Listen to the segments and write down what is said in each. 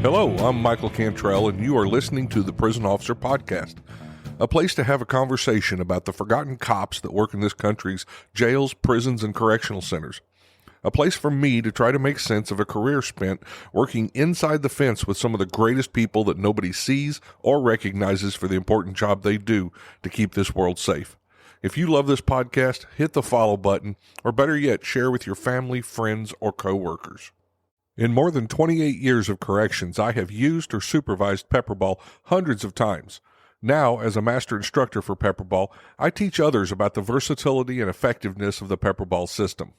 Hello, I'm Michael Cantrell, and you are listening to the Prison Officer Podcast, a place to have a conversation about the forgotten cops that work in this country's jails, prisons, and correctional centers. A place for me to try to make sense of a career spent working inside the fence with some of the greatest people that nobody sees or recognizes for the important job they do to keep this world safe. If you love this podcast, hit the follow button, or better yet, share with your family, friends, or coworkers. In more than 28 years of corrections, I have used or supervised Pepperball hundreds of times. Now, as a master instructor for Pepperball, I teach others about the versatility and effectiveness of the Pepperball system.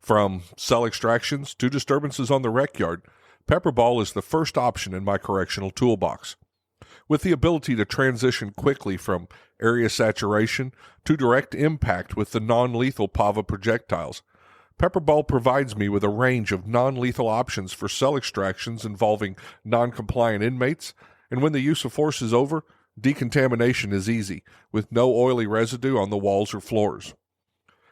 From cell extractions to disturbances on the rec yard, Pepperball is the first option in my correctional toolbox. With the ability to transition quickly from area saturation to direct impact with the non-lethal PAVA projectiles, Pepperball provides me with a range of non-lethal options for cell extractions involving non-compliant inmates, and when the use of force is over, decontamination is easy, with no oily residue on the walls or floors.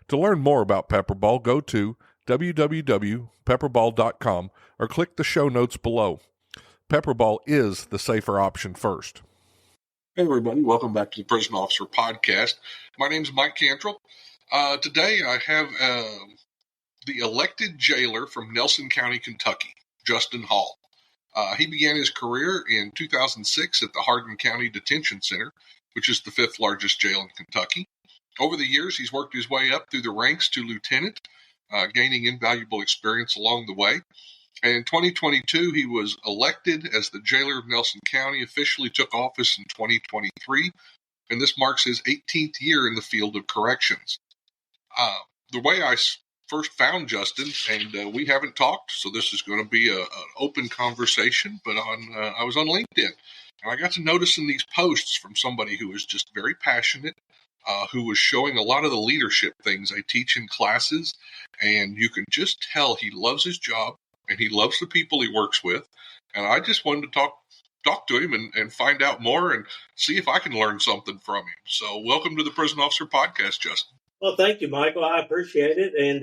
To learn more about Pepperball, go to www.pepperball.com or click the show notes below. Pepperball is the safer option first. Hey everybody, welcome back to the Prison Officer Podcast. My name is Mike Cantrell. Today I have the elected jailer from Nelson County, Kentucky, Justin Hall. He began his career in 2006 at the Hardin County Detention Center, which is the fifth largest jail in Kentucky. Over the years, he's worked his way up through the ranks to lieutenant, gaining invaluable experience along the way. And in 2022, he was elected as the jailer of Nelson County, officially took office in 2023, and this marks his 18th year in the field of corrections. The way I first found Justin, and we haven't talked, so this is going to be an open conversation, but I was on LinkedIn, and I got to noticing these posts from somebody who was just very passionate, who was showing a lot of the leadership things I teach in classes, and you can just tell he loves his job, and he loves the people he works with, and I just wanted to talk to him and find out more and see if I can learn something from him. So welcome to the Prison Officer Podcast, Justin. Well, thank you, Michael. I appreciate it. And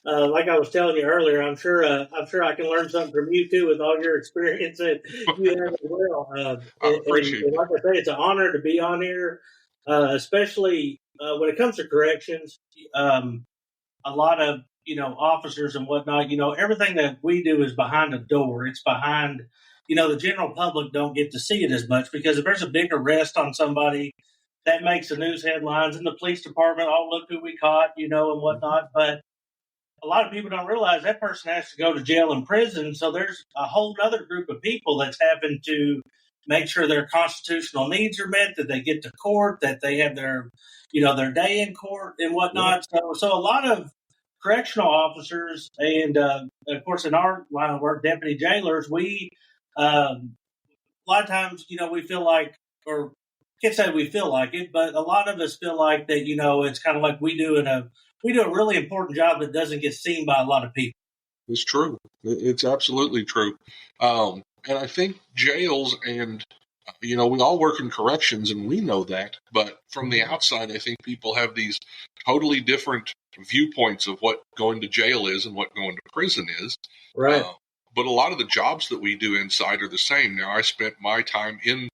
like I was telling you earlier, I'm sure I can learn something from you too with all your experience that you have as well. I appreciate and like I say, it's an honor to be on here, especially when it comes to corrections. A lot of officers and whatnot. Everything that we do is behind a door. It's behind. The general public don't get to see it as much because if there's a big arrest on somebody, that makes the news headlines and the police department, oh, look who we caught, and whatnot. But a lot of people don't realize that person has to go to jail and prison. So there's a whole other group of people that's having to make sure their constitutional needs are met, that they get to court, that they have their day in court and whatnot. So a lot of correctional officers and, of course, in our line of work, deputy jailers, we a lot of times, we feel like, or can't say we feel like it, but a lot of us feel like that, it's kind of like we do a really important job that doesn't get seen by a lot of people. It's true. It's absolutely true. And I think jails and, we all work in corrections and we know that, but from the outside, I think people have these totally different viewpoints of what going to jail is and what going to prison is. Right. But a lot of the jobs that we do inside are the same. Now, I spent my time in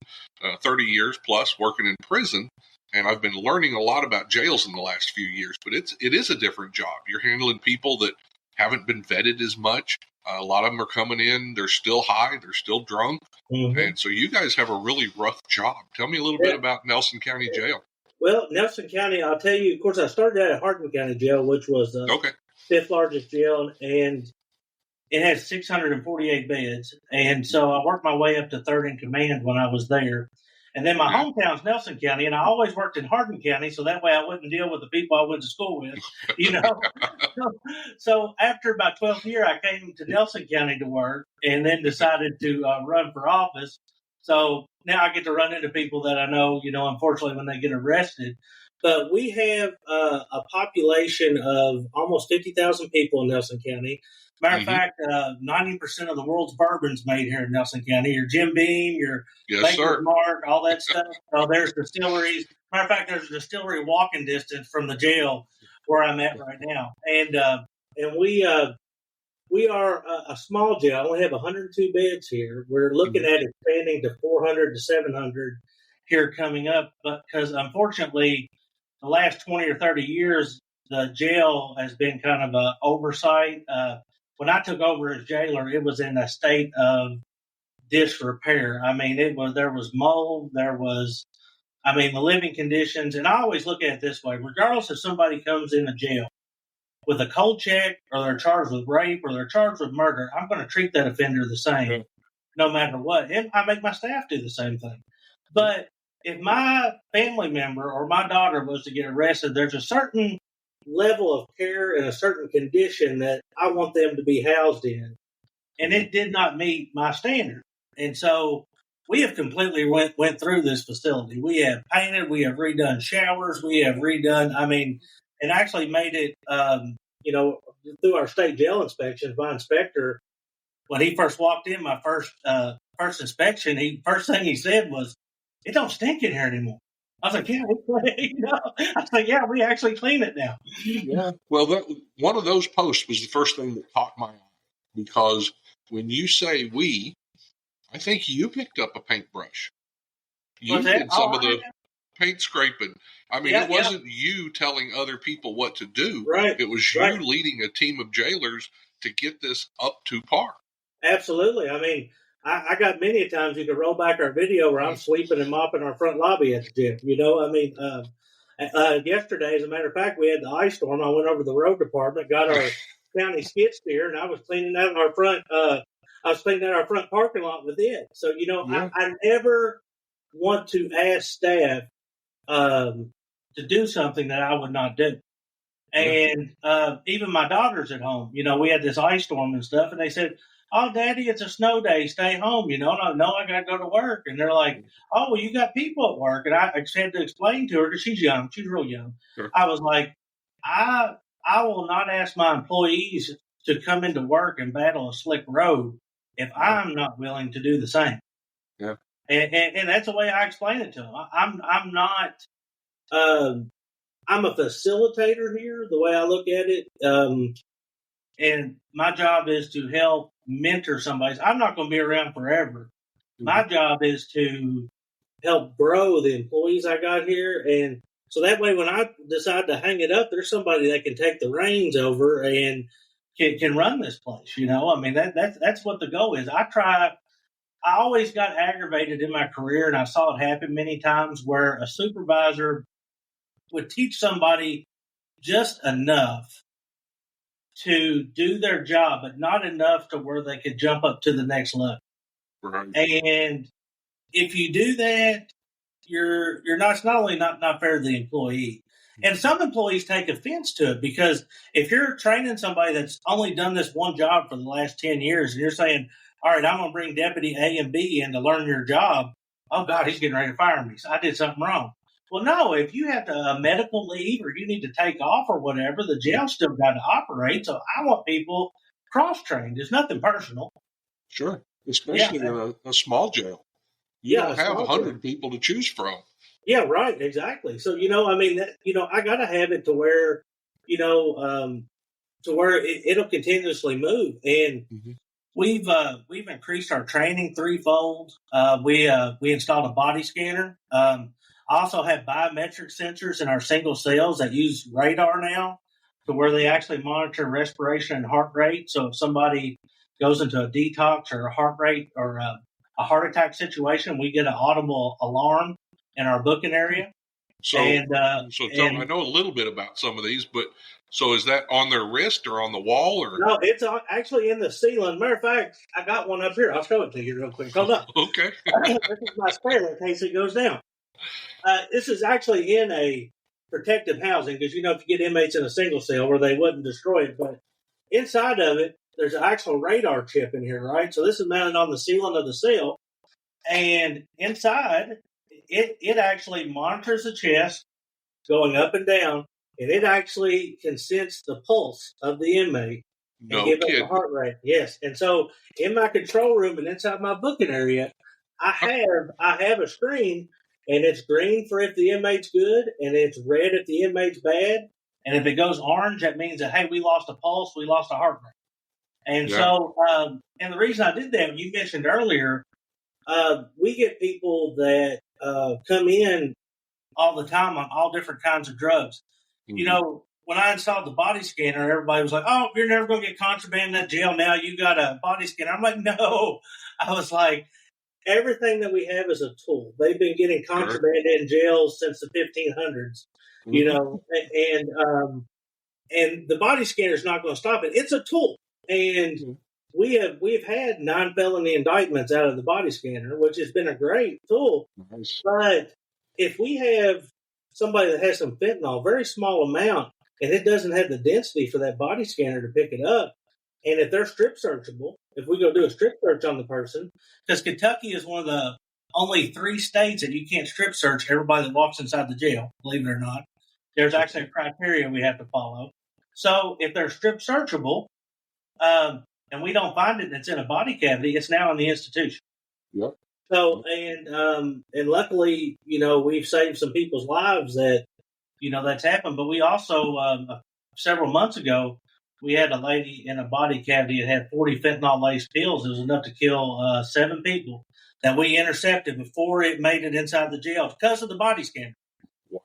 30 years plus working in prison, and I've been learning a lot about jails in the last few years, but it is a different job. You're handling people that haven't been vetted as much. A lot of them are coming in, they're still high, they're still drunk, and so you guys have a really rough job. Tell me a little bit about Nelson County Jail. Well, Nelson County, I'll tell you, of course, I started out at Hardin County Jail, which was the fifth largest jail, and it has 648 beds. And so I worked my way up to third in command when I was there. And then my hometown's Nelson County, and I always worked in Hardin County, so that way I wouldn't deal with the people I went to school with, So after about 12th year, I came to Nelson County to work and then decided to run for office. So now I get to run into people that I know, unfortunately, when they get arrested. But we have a population of almost 50,000 people in Nelson County. Matter of fact, 90% of the world's bourbon's made here in Nelson County. Your Jim Beam, your Baker's Mark, all that stuff. So there's distilleries. Matter of fact, there's a distillery walking distance from the jail where I'm at right now. And we we are a small jail. I only have 102 beds here. We're looking at expanding to 400 to 700 here coming up, but because unfortunately, the last 20 or 30 years, the jail has been kind of a oversight. When I took over as jailer, it was in a state of disrepair. I mean, there was mold, the living conditions, and I always look at it this way: regardless if somebody comes into jail with a cold check, or they're charged with rape, or they're charged with murder, I'm going to treat that offender the same, no matter what. And I make my staff do the same thing. But if my family member or my daughter was to get arrested, there's a certain level of care and a certain condition that I want them to be housed in. And it did not meet my standard. And so we have completely went through this facility. We have painted, we have redone showers, we have redone, and actually made it, through our state jail inspections, my inspector, when he first walked in, my first inspection, first thing he said was, "It don't stink in here anymore." I was like, "Yeah, we actually clean it now." Yeah. Well, one of those posts was the first thing that caught my eye, because when you say we, I think you picked up a paintbrush. You did some of the paint scraping. It wasn't you telling other people what to do. Right. It was you leading a team of jailers to get this up to par. Absolutely. I got many times you could roll back our video where I'm sweeping and mopping our front lobby at the gym. Yesterday, as a matter of fact, we had the ice storm. I went over to the road department, got our county skid steer, and I was cleaning out our front. I was cleaning out our front parking lot with it. So I never want to ask staff to do something that I would not do. And even my daughters at home, we had this ice storm and stuff, and they said, "Oh, Daddy, it's a snow day. Stay home." No, I got to go to work. And they're like, "Oh, well, you got people at work." And I had to explain to her, because she's young. She's real young. Sure. I was like, I will not ask my employees to come into work and battle a slick road if I'm not willing to do the same. Yeah. And that's the way I explain it to them. I'm not, I'm a facilitator here, the way I look at it. And my job is to help mentor somebody. I'm not going to be around forever. Mm-hmm. My job is to help grow the employees I got here. And so that way, when I decide to hang it up, there's somebody that can take the reins over and can run this place. That's what the goal is. I always got aggravated in my career, and I saw it happen many times, where a supervisor would teach somebody just enough to do their job, but not enough to where they could jump up to the next level. Right. And if you do that, it's not only not fair to the employee. And some employees take offense to it, because if you're training somebody that's only done this one job for the last 10 years, and you're saying, "All right, I'm going to bring Deputy A and B in to learn your job." Oh, God, he's getting ready to fire me. So I did something wrong. Well, no, if you have a medical leave, or you need to take off or whatever, the jail's still got to operate. So I want people cross-trained. It's nothing personal. Sure. Especially in a small jail. You don't have 100 people to choose from. Yeah, right. Exactly. So, I got to have it to where, it'll continuously move. And we've increased our training threefold. We installed a body scanner. I also have biometric sensors in our single cells that use radar now, to where they actually monitor respiration and heart rate. So if somebody goes into a detox or a heart rate or a heart attack situation, we get an audible alarm in our booking area. So tell me, I know a little bit about some of these, but so is that on their wrist or on the wall? Or no, it's actually in the ceiling. Matter of fact, I got one up here. I'll show it to you real quick. Hold up. Okay. This is my spare in case it goes down. This is actually in a protective housing, because, if you get inmates in a single cell where they wouldn't destroy it, but inside of it, there's an actual radar chip in here, right? So this is mounted on the ceiling of the cell, and inside, it actually monitors the chest going up and down, and it actually can sense the pulse of the inmate and give it the heart rate. Yes, and so in my control room and inside my booking area, I have a screen. And it's green for if the inmate's good, and it's red if the inmate's bad. And if it goes orange, that means that, hey, we lost a pulse, we lost a heart rate. And so, and the reason I did that, you mentioned earlier, we get people that come in all the time on all different kinds of drugs. Mm-hmm. You know, when I installed the body scanner, everybody was like, "Oh, you're never going to get contraband in that jail now. You got a body scanner." I'm like, "No." I was like, everything that we have is a tool. They've been getting contraband in jails since the 1500s, you know, and the body scanner is not going to stop it. It's a tool, and we've had 9 felony indictments out of the body scanner, which has been a great tool. Nice. But if we have somebody that has some fentanyl, very small amount, and it doesn't have the density for that body scanner to pick it up, and if they're strip searchable, if we go do a strip search on the person, because Kentucky is one of the only 3 states that you can't strip search everybody that walks inside the jail, believe it or not. There's actually a criteria we have to follow. So if they're strip searchable, and we don't find it and it's in a body cavity, it's now in the institution. Yep. So, and luckily, you know, we've saved some people's lives that, you know, that's happened. But we also, several months ago, we had a lady in a body cavity that had 40 fentanyl laced pills. It was enough to kill 7 people that we intercepted before it made it inside the jail because of the body scanner.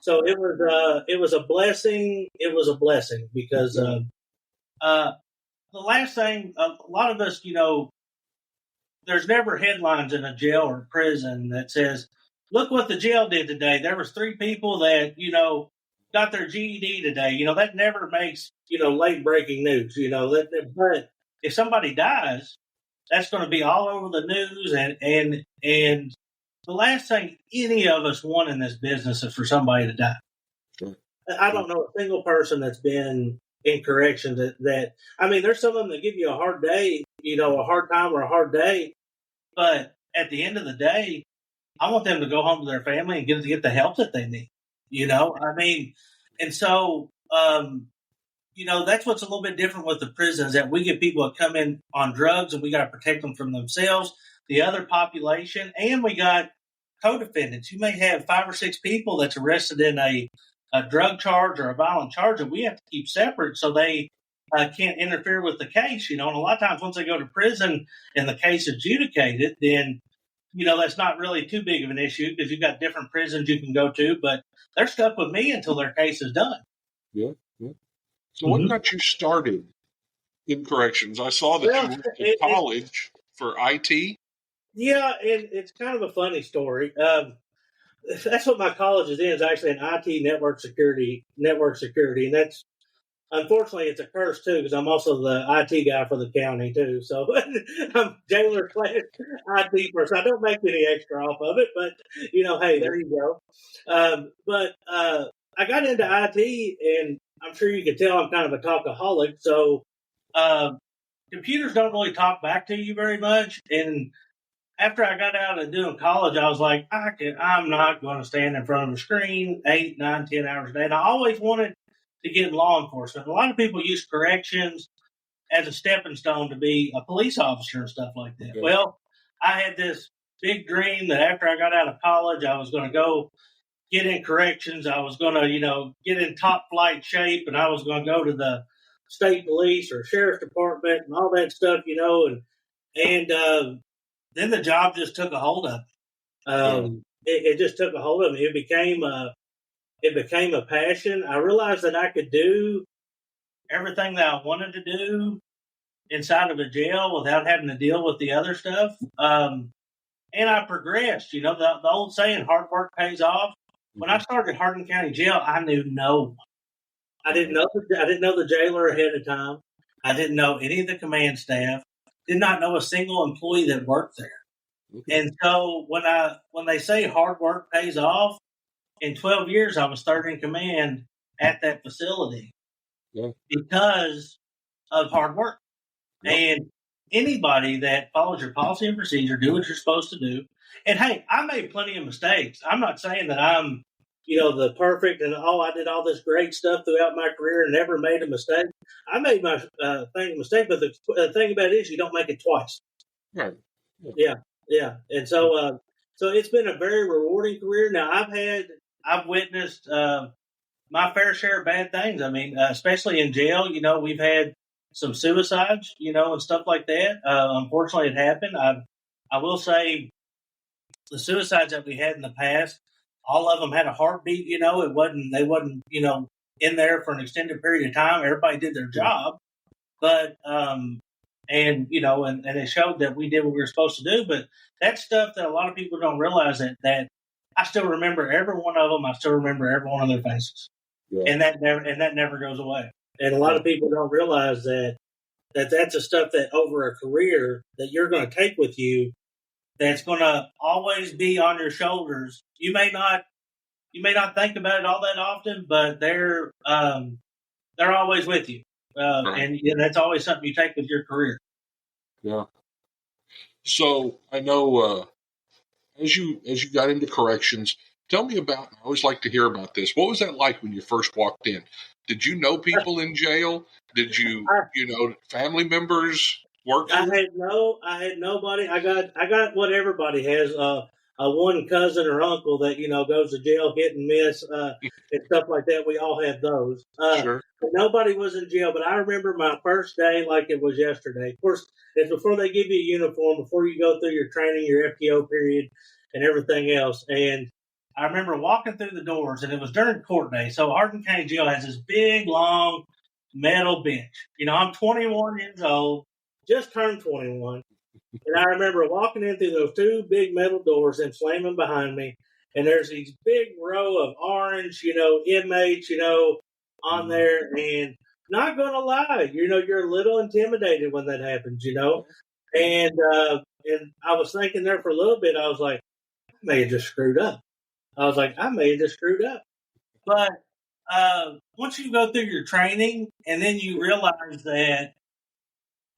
So it was a blessing. It was a blessing because the last thing, a lot of us, you know, there's never headlines in a jail or prison that says, "Look what the jail did today. There was 3 people that, you know, got their GED today." You know, that never makes, you know, late breaking news, you know, but if somebody dies, that's going to be all over the news. And the last thing any of us want in this business is for somebody to die. Sure. I don't know a single person that's been in corrections that I mean, there's some of them that give you a hard day, you know, a hard time or a hard day. But at the end of the day, I want them to go home to their family and get the help that they need. You know, I mean, and so, you know, that's what's a little bit different with the prisons, that we get people that come in on drugs and we got to protect them from themselves, the other population, and we got co-defendants. You may have 5 or 6 people that's arrested in a drug charge or a violent charge that we have to keep separate so they can't interfere with the case, you know. And a lot of times once they go to prison and the case is adjudicated, then, you know, that's not really too big of an issue because you've got different prisons you can go to, but they're stuck with me until their case is done. Yeah. So what got you started in corrections? I saw that you went to college for IT. Yeah, and it's kind of a funny story. That's what my college is actually an IT network security, and that's, unfortunately, it's a curse too because I'm also the IT guy for the county too. So I'm jailer slash IT person. I don't make any extra off of it, but you know, hey, there you go. But I got into IT, and I'm sure you can tell I'm kind of a talkaholic. So computers don't really talk back to you very much, and after I got out of doing college, I was like, I'm not going to stand in front of a screen 8, 9, 10 hours a day. And I always wanted to get in law enforcement. A lot of people use corrections as a stepping stone to be a police officer and stuff like that. Yeah. Well, I had this big dream that after I got out of college, I was going to go get in corrections. I was going to, you know, get in top flight shape, and I was going to go to the state police or sheriff's department and all that stuff, you know, and then the job just took a hold of me. It just took a hold of me. It became a passion. I realized that I could do everything that I wanted to do inside of a jail without having to deal with the other stuff. And I progressed. You know, the old saying, hard work pays off. When I started Hardin County Jail, I knew no one. I didn't know the jailer ahead of time. I didn't know any of the command staff. Did not know a single employee that worked there. Okay. And so when they say hard work pays off, in 12 years I was third in command at that facility because of hard work. Yep. And anybody that follows your policy and procedure, do what you're supposed to do. And hey, I made plenty of mistakes. I'm not saying that I'm, you know, the perfect and I did all this great stuff throughout my career and never made a mistake. I made my mistake, but the thing about it is you don't make it twice. Right. Yeah. And so it's been a very rewarding career. Now I've witnessed my fair share of bad things. I mean, especially in jail, you know, we've had some suicides, and stuff like that. Unfortunately, it happened. I will say the suicides that we had in the past, all of them had a heartbeat. They wasn't in there for an extended period of time. Everybody did their job, but and it showed that we did what we were supposed to do. But that's stuff that a lot of people don't realize that I still remember every one of them. I still remember every one of their faces, and that never goes away. And a lot of people don't realize that's the stuff that over a career that you're going to take with you. That's going to always be on your shoulders. You may not think about it all that often, but they're always with you, and that's always something you take with your career. Yeah. So I know as you got into corrections, tell me about. I always like to hear about this. What was that like when you first walked in? Did you know people in jail? Did you family members work here? I had nobody. I got what everybody has. A one cousin or uncle that goes to jail, hit and miss, and stuff like that. We all had those. Sure. But nobody was in jail. But I remember my first day like it was yesterday. Of course, it's before they give you a uniform, before you go through your training, your FTO period, and everything else. And I remember walking through the doors, and it was during court day. So Hardin County Jail has this big, long metal bench. I'm 21 years old, just turned 21. And I remember walking in through those two big metal doors and slamming behind me. And there's these big row of orange, inmates, on there. And not going to lie, you're a little intimidated when that happens, And I was thinking there for a little bit, I was like, I may have just screwed up. But once you go through your training and then you realize that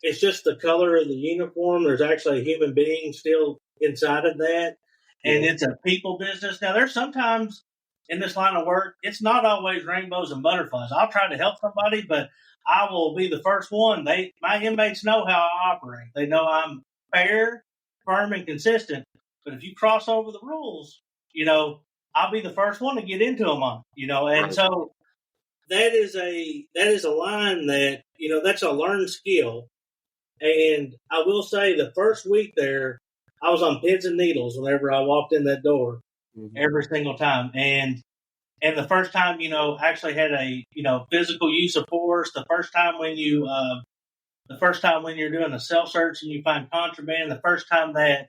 it's just the color of the uniform, there's actually a human being still inside of that, and it's a people business. Now, there's sometimes in this line of work, it's not always rainbows and butterflies. I'll try to help somebody, but I will be the first one. My inmates know how I operate. They know I'm fair, firm, and consistent. But if you cross over the rules, I'll be the first one to get into them on, and so that is a line that, that's a learned skill. And I will say the first week there, I was on pins and needles whenever I walked in that door, every single time. And the first time, actually had a, physical use of force. The first time when you're doing a self search and you find contraband, the first time that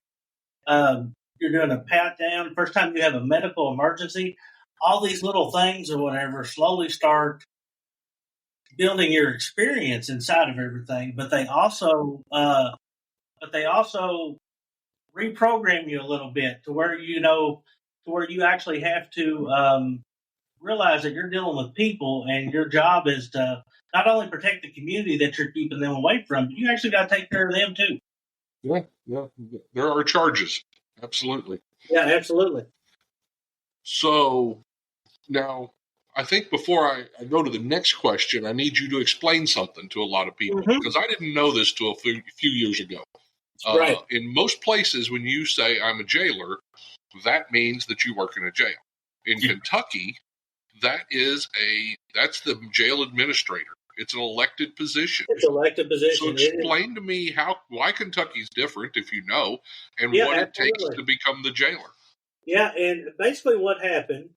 you're doing a pat down, the first time you have a medical emergency, all these little things or whatever slowly start building your experience inside of everything. But they also reprogram you a little bit to where you actually have to realize that you're dealing with people, and your job is to not only protect the community that you're keeping them away from, but you actually got to take care of them too. Yeah. There are charges. Absolutely. Yeah, absolutely. So now, I think before I go to the next question, I need you to explain something to a lot of people, because I didn't know this till a few years ago. Right. In most places, when you say I'm a jailer, that means that you work in a jail. In Kentucky, that's the jail administrator. It's an elected position. So explain to me why Kentucky's different, if you know, and what it takes to become the jailer. Yeah, and basically what happened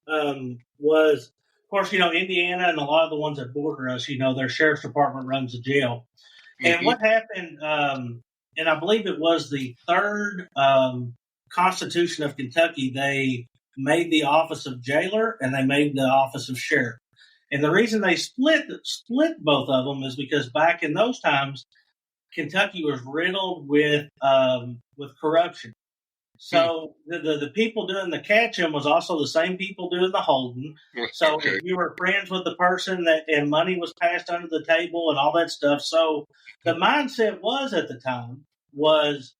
was, of course, Indiana and a lot of the ones that border us, their sheriff's department runs the jail. And what happened, and I believe it was the third Constitution of Kentucky, they made the office of jailer and they made the office of sheriff. And the reason they split both of them is because back in those times, Kentucky was riddled with corruption. So the people doing the catching was also the same people doing the holding. So if you were friends with the person and money was passed under the table and all that stuff. So the mindset was at the time was,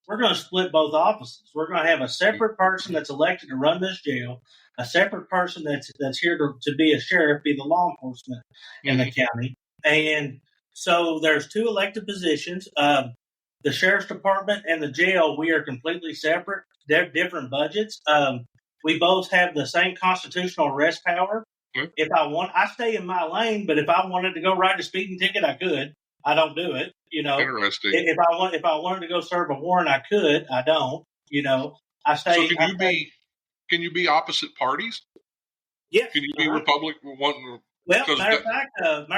we're going to split both offices. We're going to have a separate person that's elected to run this jail, a separate person that's here to be a sheriff, be the law enforcement in the county. And so there's two elected positions. The sheriff's department and the jail, we are completely separate. They're different budgets. We both have the same constitutional arrest power. If I stay in my lane, but if I wanted to go write a speeding ticket, I could. I don't do it. Interesting. If I wanted to go serve a warrant, I could. I don't. I So stay. can you be opposite parties? Yes. Can you be Republican? Well, Because matter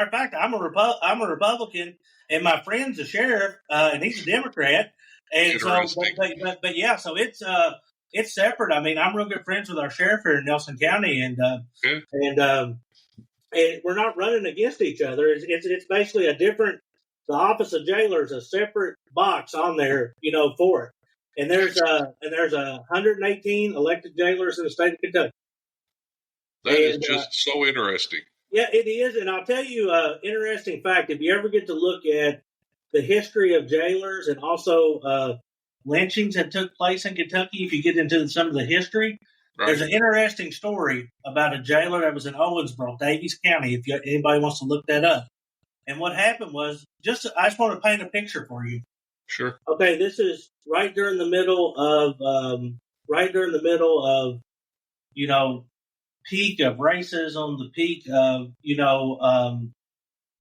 of fact, I'm a Republican, and my friend's a sheriff, and he's a Democrat, and so, but yeah, so it's separate. I mean, I'm real good friends with our sheriff here in Nelson County, and we're not running against each other. It's basically a different. The Office of Jailer is a separate box on there, for it. And there's 118 elected jailers in the state of Kentucky. That is just so interesting. Yeah, it is. And I'll tell you an interesting fact. If you ever get to look at the history of jailers and also lynchings that took place in Kentucky, if you get into some of the history, there's an interesting story about a jailer that was in Owensboro, Daviess County, if anybody wants to look that up. And what happened was, I just want to paint a picture for you. Sure. Okay, this is right during the middle of, peak of racism, the peak of,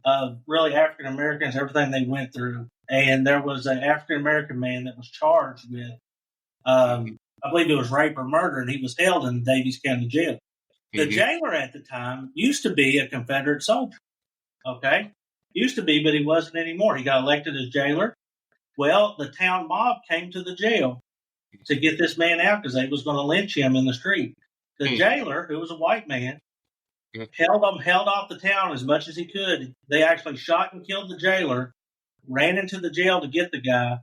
of really African Americans, everything they went through. And there was an African American man that was charged with, I believe it was rape or murder, and he was held in Daviess County Jail. The jailer at the time used to be a Confederate soldier. Okay? Used to be, but he wasn't anymore. He got elected as jailer. Well, the town mob came to the jail to get this man out because they was going to lynch him in the street. The jailer, who was a white man, held off the town as much as he could. They actually shot and killed the jailer, ran into the jail to get the guy,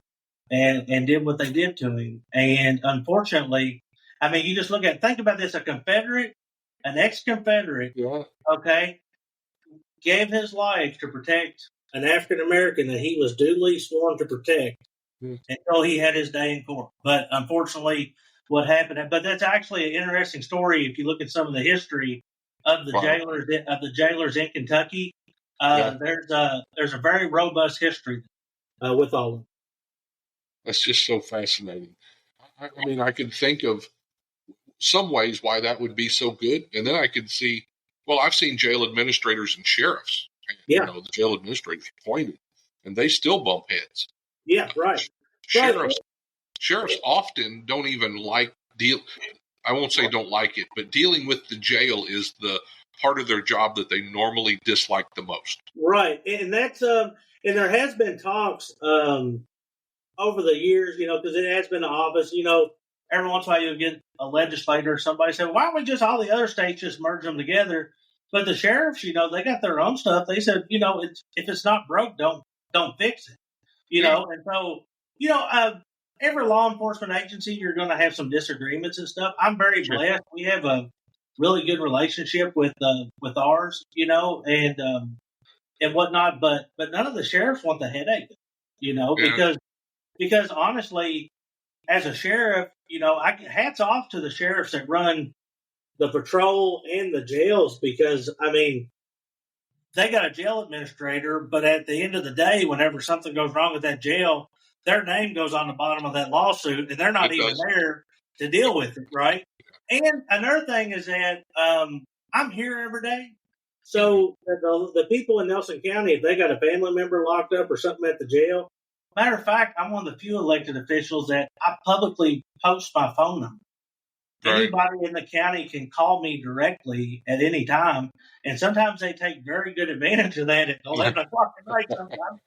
and did what they did to him. And unfortunately, I mean, you just think about this: an ex-Confederate, okay, gave his life to protect an African American that he was duly sworn to protect until he had his day in court. But unfortunately, what happened? But that's actually an interesting story if you look at some of the history of the jailers in Kentucky. There's a very robust history with all of them. That's just so fascinating. I mean, I could think of some ways why that would be so good, and then I could see. Well, I've seen jail administrators and sheriffs. The jail administrators appointed, and they still bump heads. Yeah, right. Sheriffs often don't even I won't say don't like it, but dealing with the jail is the part of their job that they normally dislike the most. Right, and that's and there has been talks over the years, because it has been the office, every once in a while you'll get a legislator or somebody say, why don't we just all the other states just merge them together? But the sheriffs, they got their own stuff. They said, if it's not broke, don't fix it. And so, every law enforcement agency, you're going to have some disagreements and stuff. I'm very blessed. We have a really good relationship with ours, and whatnot. But none of the sheriffs want the headache, because honestly, as a sheriff, hats off to the sheriffs that run the patrol and the jails, because I mean, they got a jail administrator, but at the end of the day, whenever something goes wrong with that jail, their name goes on the bottom of that lawsuit, and they're not even there to deal with it, right? And another thing is that I'm here every day. So the people in Nelson County, if they got a family member locked up or something at the jail, matter of fact, I'm one of the few elected officials that I publicly post my phone number. Right. Anybody in the county can call me directly at any time, and sometimes they take very good advantage of that at 11 o'clock at night sometimes.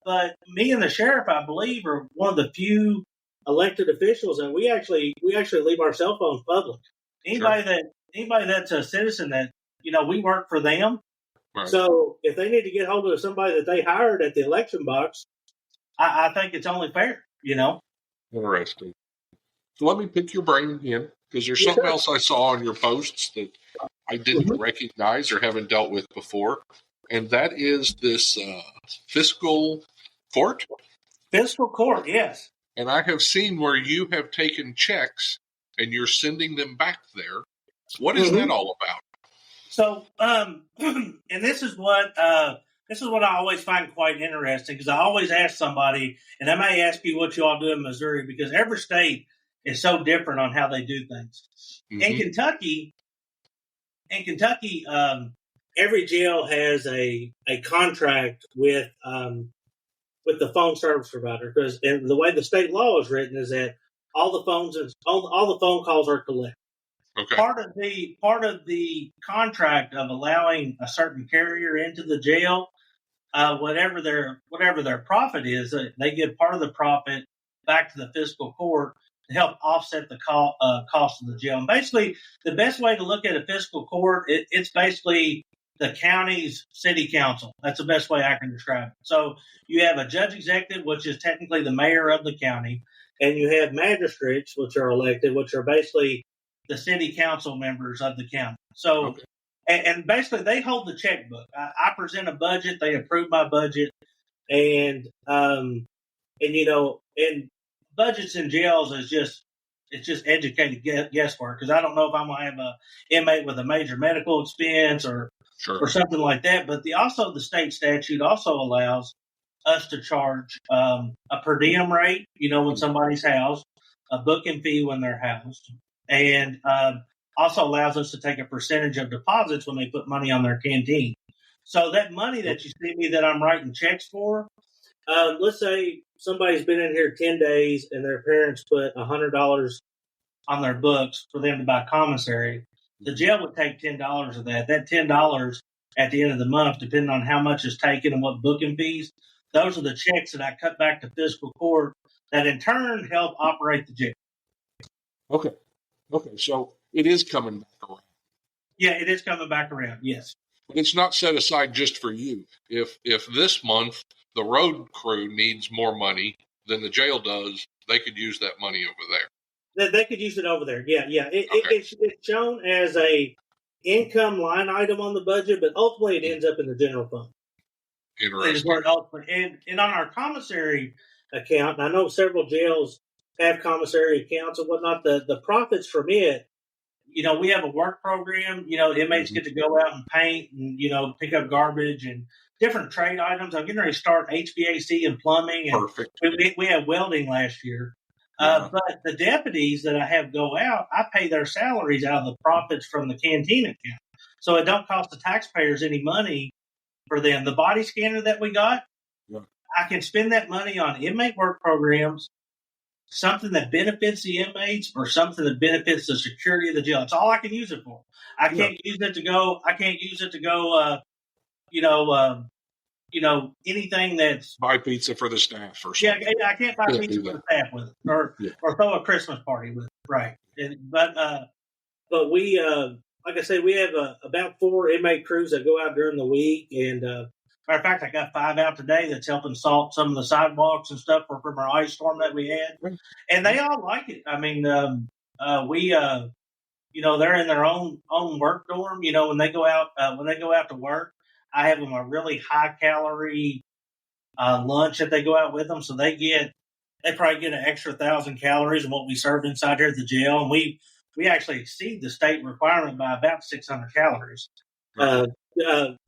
But me and the sheriff, I believe, are one of the few elected officials, and we actually leave our cell phones public. Anybody that's a citizen that we work for them. Right. So if they need to get hold of somebody that they hired at the election box, I think it's only fair. Interesting. So let me pick your brain again, because there's something else I saw on your posts that I didn't recognize or haven't dealt with before, and that is this fiscal court. Fiscal court, yes. And I have seen where you have taken checks and you're sending them back there. What is that all about? So, and this is what I always find quite interesting, because I always ask somebody, and I may ask you what you all do in Missouri, because every state is so different on how they do things. In Kentucky, every jail has a contract with the phone service provider, because the way the state law is written is that all the phone calls are collected. Okay. Part of the contract of allowing a certain carrier into the jail, whatever their profit is, they give part of the profit back to the fiscal court to help offset the cost of the jail. And basically, the best way to look at a fiscal court, it's basically the county's city council. That's the best way I can describe it. So you have a judge executive, which is technically the mayor of the county, and you have magistrates, which are elected, which are basically the city council members of the county. So, Okay. and basically they hold the checkbook. I present a budget, they approve my budget, and budgets in jails is just educated guesswork, because I don't know if I'm gonna have a inmate with a major medical expense or something like that. But the state statute also allows us to charge a per diem rate, when somebody's housed, a booking fee when they're housed, and also allows us to take a percentage of deposits when they put money on their canteen. So that money that you see me that I'm writing checks for, let's say somebody's been in here 10 days and their parents put $100 on their books for them to buy commissary. The jail would take $10 of that. That $10 at the end of the month, depending on how much is taken and what booking fees, those are the checks that I cut back to fiscal court that in turn help operate the jail. Okay. So it is coming back around. Yeah, it is coming back around. Yes. But it's not set aside just for you. If this month the road crew needs more money than the jail does, they could use that money over there. They could use it over there. Yeah. It's shown as a income line item on the budget, but ultimately it ends up in the general fund. Interesting. And on our commissary account, and I know several jails have commissary accounts and whatnot, the profits from it, we have a work program, inmates get to go out and paint and, pick up garbage and different trade items. I'm getting ready to start HVAC and plumbing. And perfect. We had welding last year. Yeah. But the deputies that I have go out, I pay their salaries out of the profits from the canteen account. So it don't cost the taxpayers any money for them. The body scanner that we got, I can spend that money on inmate work programs, something that benefits the inmates, or something that benefits the security of the jail. That's all I can use it for. I can't use it to go, anything that's buy pizza for the staff or something. Yeah, I can't buy pizza for the staff with it, or throw a Christmas party with it. Right. But we, like I said, we have about 4 inmate crews that go out during the week. And matter of fact, I got 5 out today that's helping salt some of the sidewalks and stuff from our ice storm that we had. And they all like it. I mean, they're in their own work dorm. When they go out to work, I have them a really high calorie lunch that they go out with them. So they probably get an extra 1,000 calories in what we serve inside here at the jail. And we actually exceed the state requirement by about 600 calories,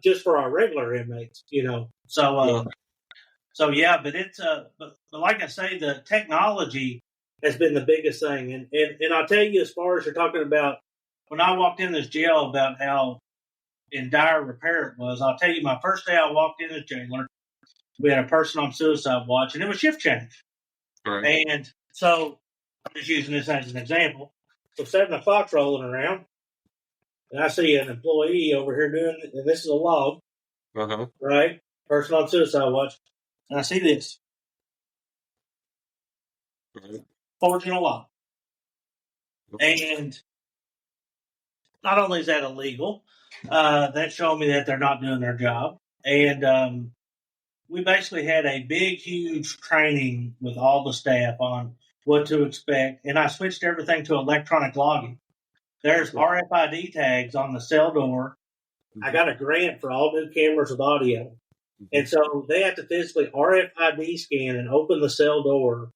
just for our regular inmates, So yeah, but it's, but like I say, the technology has been the biggest thing. And I'll tell you, as far as you're talking about, when I walked in this jail about how in dire repair it was, I'll tell you, my first day I walked in as jailer, we had a person on suicide watch, and it was shift change. Right. And so I'm just using this as an example. So 7 o'clock's rolling around, and I see an employee over here doing it, and this is a log, right? Person on suicide watch. And I see this. Right. Forging a log. And not only is that illegal, that's showing me that they're not doing their job. And we basically had a big, huge training with all the staff on what to expect. And I switched everything to electronic logging. There's RFID tags on the cell door. I got a grant for all new cameras with audio. And so they have to physically RFID scan and open the cell door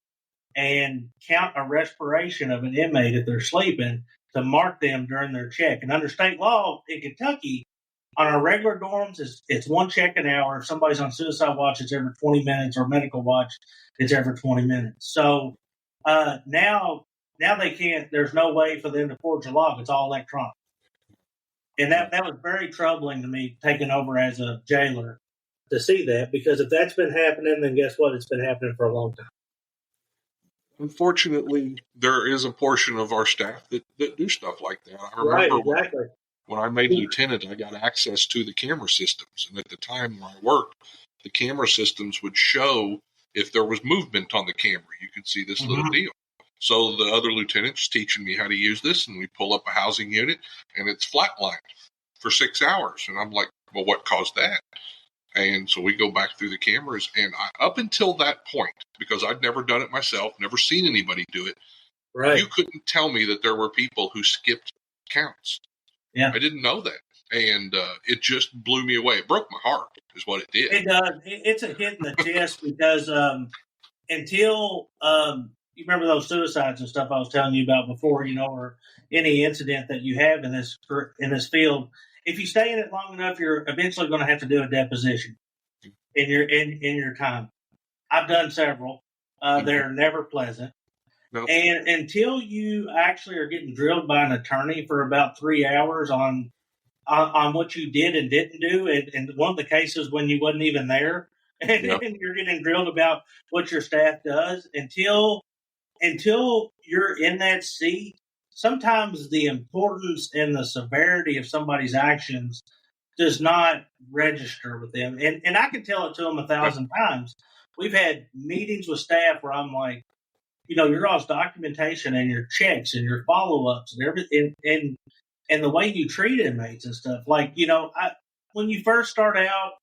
and count a respiration of an inmate if they're sleeping to mark them during their check. And under state law in Kentucky, on our regular dorms, it's 1 check an hour. If somebody's on suicide watch, it's every 20 minutes, or medical watch, it's every 20 minutes. So now they can't, there's no way for them to forge a log. It's all electronic. And that was very troubling to me, taking over as a jailer, to see that, because if that's been happening, then guess what? It's been happening for a long time. Unfortunately, there is a portion of our staff that do stuff like that. I Right, remember exactly. when I made lieutenant, I got access to the camera systems. And at the time where I worked, the camera systems would show if there was movement on the camera. You could see this little deal. So the other lieutenant's teaching me how to use this, and we pull up a housing unit, and it's flatlined for 6 hours. And I'm like, well, what caused that? And so we go back through the cameras, and up until that point, because I'd never done it myself, never seen anybody do it, Right. You couldn't tell me that there were people who skipped counts. Yeah. I didn't know that. And it just blew me away. It broke my heart is what it did. It does. It's a hit in the chest because until you remember those suicides and stuff I was telling you about before, or any incident that you have in this field, if you stay in it long enough, you're eventually going to have to do a deposition in your time. I've done several. They're never pleasant. Nope. And until you actually are getting drilled by an attorney for about 3 hours on what you did and didn't do, and one of the cases when you wasn't even there, and you're getting drilled about what your staff does, until you're in that seat, sometimes the importance and the severity of somebody's actions does not register with them. And I can tell it to them 1,000 times. We've had meetings with staff where I'm like, your all's documentation and your checks and your follow-ups and everything, and the way you treat inmates and stuff. Like, when you first start out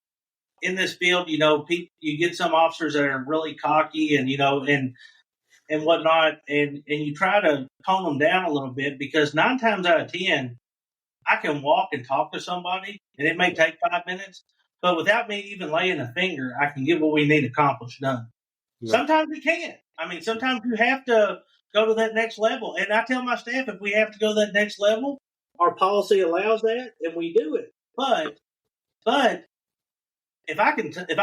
in this field, you get some officers that are really cocky and whatnot, and you try to tone them down a little bit, because 9 times out of 10, I can walk and talk to somebody, and it may take 5 minutes, but without me even laying a finger, I can get what we need accomplished done. Yeah. Sometimes you can't. Sometimes you have to go to that next level. And I tell my staff, if we have to go to that next level, our policy allows that, and we do it. But if I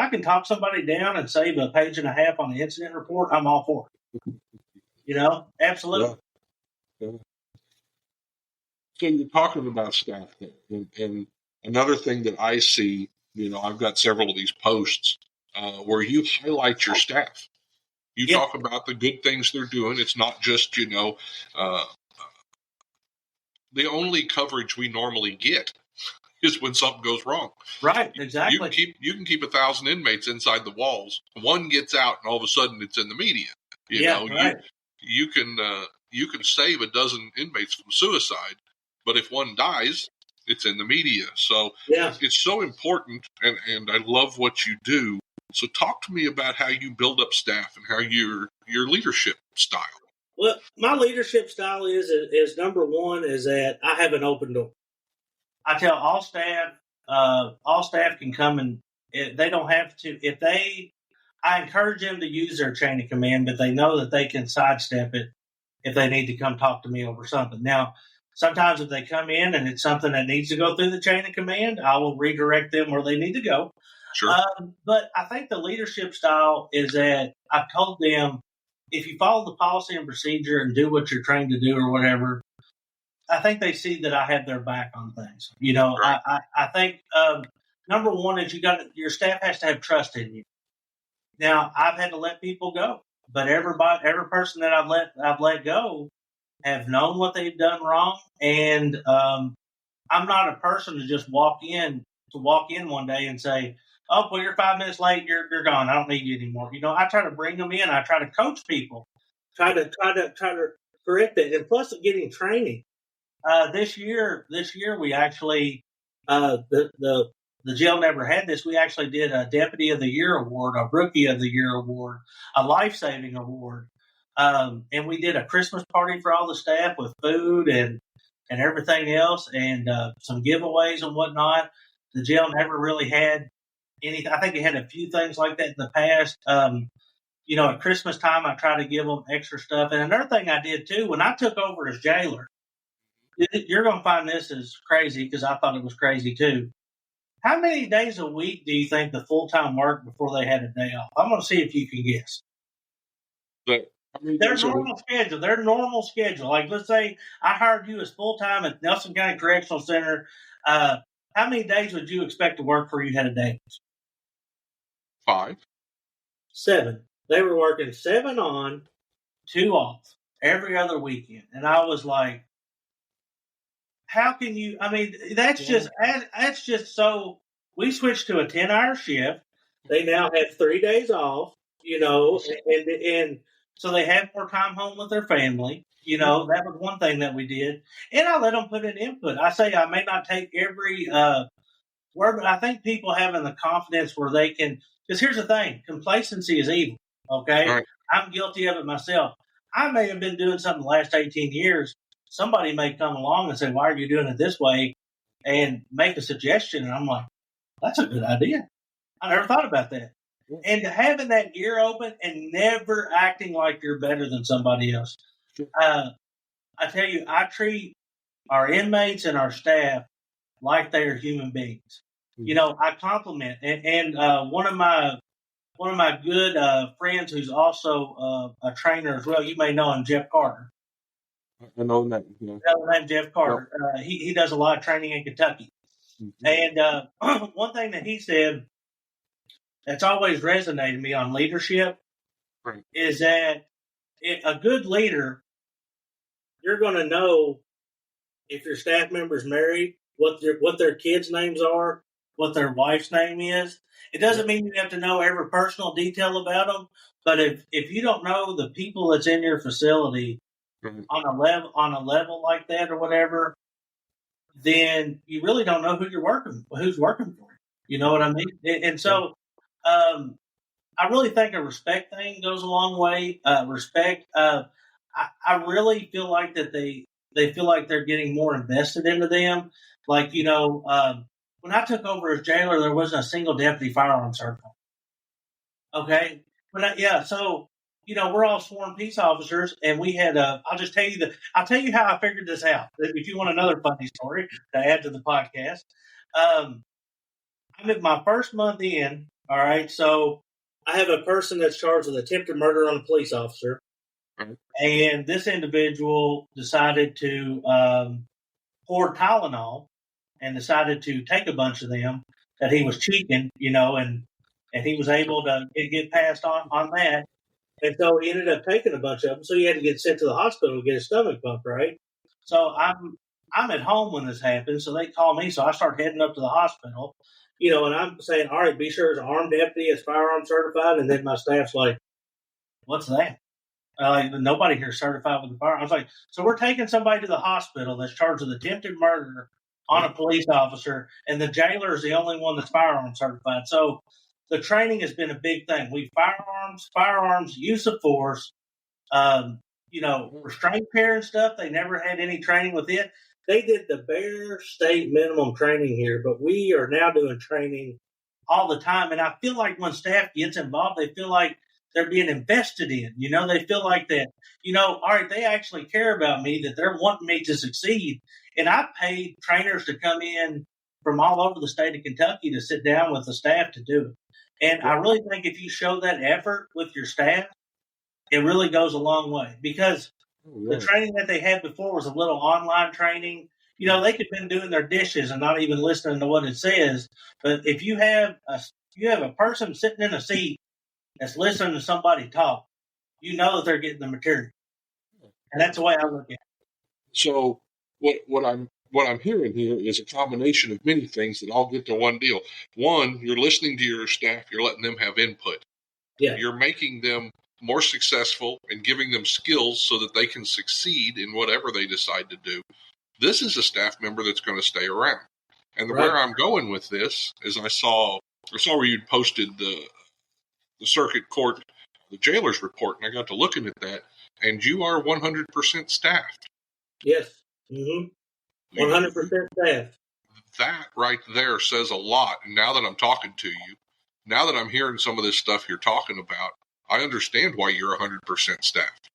can talk somebody down and save a page and a half on the incident report, I'm all for it. Absolutely. Yeah. So you're talking about staff, and another thing that I see, I've got several of these posts where you highlight your staff. You talk about the good things they're doing. It's not just, the only coverage we normally get is when something goes wrong. Right, exactly. You can keep 1,000 inmates inside the walls. One gets out, and all of a sudden it's in the media. Right. You can save a dozen inmates from suicide, but if one dies, it's in the media. So it's so important, and I love what you do. So talk to me about how you build up staff and how your leadership style. Well, my leadership style is number one is that I have an open door. I tell all staff can come, and they don't have to. I encourage them to use their chain of command, but they know that they can sidestep it if they need to come talk to me over something. Now, sometimes if they come in and it's something that needs to go through the chain of command, I will redirect them where they need to go. Sure. But I think the leadership style is that I've told them, if you follow the policy and procedure and do what you're trained to do or whatever, I think they see that I have their back on things. Right. I think number one is your staff has to have trust in you. Now, I've had to let people go, but every person that I've let go have known what they've done wrong, and I'm not a person to just walk in one day and say, "Oh, well, you're 5 minutes late. You're gone. I don't need you anymore." I try to bring them in. I try to coach people, try to correct it, and plus getting training. This year we actually the jail never had this. We actually did a Deputy of the Year award, a Rookie of the Year award, a Life Saving award, and we did a Christmas party for all the staff with food and everything else, and some giveaways and whatnot. The jail never really had anything. I think it had a few things like that in the past. At Christmas time, I try to give them extra stuff. And another thing I did too, when I took over as jailer, you're going to find this is crazy because I thought it was crazy too. How many days a week do you think the full-time worked before they had a day off? I'm going to see if you can guess. Their normal schedule. Like, let's say I hired you as full-time at Nelson County Correctional Center. How many days would you expect to work before you had a day? 5. 7. They were working 7 on, 2 off every other weekend. And I was like, how can you? I mean, that's just so. We switched to a 10-hour shift. They now have 3 days off, and so they have more time home with their family. That was one thing that we did, and I let them put in input. I say I may not take every word, but I think people having the confidence where they can. Because here's the thing: complacency is evil. Okay, Right. I'm guilty of it myself. I may have been doing something the last 18 years. Somebody may come along and say, "Why are you doing it this way?" and make a suggestion, and I'm like, "That's a good idea. I never thought about that." Yeah. And having that ear open and never acting like you're better than somebody else. Sure. I tell you, I treat our inmates and our staff like they are human beings. I compliment, and one of my good friends who's also a trainer as well. You may know him, Jeff Carter. I know that. Named Jeff Carter. He does a lot of training in Kentucky. And one thing that he said that's always resonated me on leadership is that a good leader, you're going to know if your staff member's married, what their kids' names are, what their wife's name is. It doesn't mean you have to know every personal detail about them, but if you don't know the people that's in your facility on a level like that or whatever, then you really don't know who's working for you. You know what I mean? And so I really think a respect thing goes a long way. Respect. I really feel like that they feel like they're getting more invested into them. Like, when I took over as jailer, there wasn't a single deputy firearm certified. Okay. So, we're all sworn peace officers, and we had I'll tell you how I figured this out. If you want another funny story to add to the podcast. I'm in my first month in. All right. So I have a person that's charged with attempted murder on a police officer. And this individual decided to pour Tylenol and decided to take a bunch of them that he was cheating, and he was able to get passed on that. And so he ended up taking a bunch of them. So he had to get sent to the hospital to get his stomach pumped, right? So I'm at home when this happens. So they call me. So I start heading up to the hospital, and I'm saying, all right, be sure it's an armed deputy, it's firearm certified. And then my staff's like, what's that? Nobody here is certified with the firearm. I was like, so we're taking somebody to the hospital that's charged with attempted murder on a police officer, and the jailer is the only one that's firearm certified. So the training has been a big thing. Firearms, use of force, restraint pair and stuff. They never had any training with it. They did the bare state minimum training here, but we are now doing training all the time. And I feel like when staff gets involved, they feel like they're being invested in. They feel like that, all right, they actually care about me, that they're wanting me to succeed. And I paid trainers to come in from all over the state of Kentucky to sit down with the staff to do it. And I really think if you show that effort with your staff, it really goes a long way, because the training that they had before was a little online training. They could have been doing their dishes and not even listening to what it says. But if you have a person sitting in a seat that's listening to somebody talk, that they're getting the material. And that's the way I look at it. So what I'm hearing here is a combination of many things that all get to one deal. One, you're listening to your staff, you're letting them have input. Yeah. You're making them more successful and giving them skills so that they can succeed in whatever they decide to do. This is a staff member that's going to stay around. And where I'm going with this is I saw where you'd posted the circuit court, the jailer's report, and I got to looking at that, and you are 100% staffed. Yes. 100% staffed. That right there says a lot. And now that I'm talking to you, now that I'm hearing some of this stuff you're talking about, I understand why you're 100% staffed.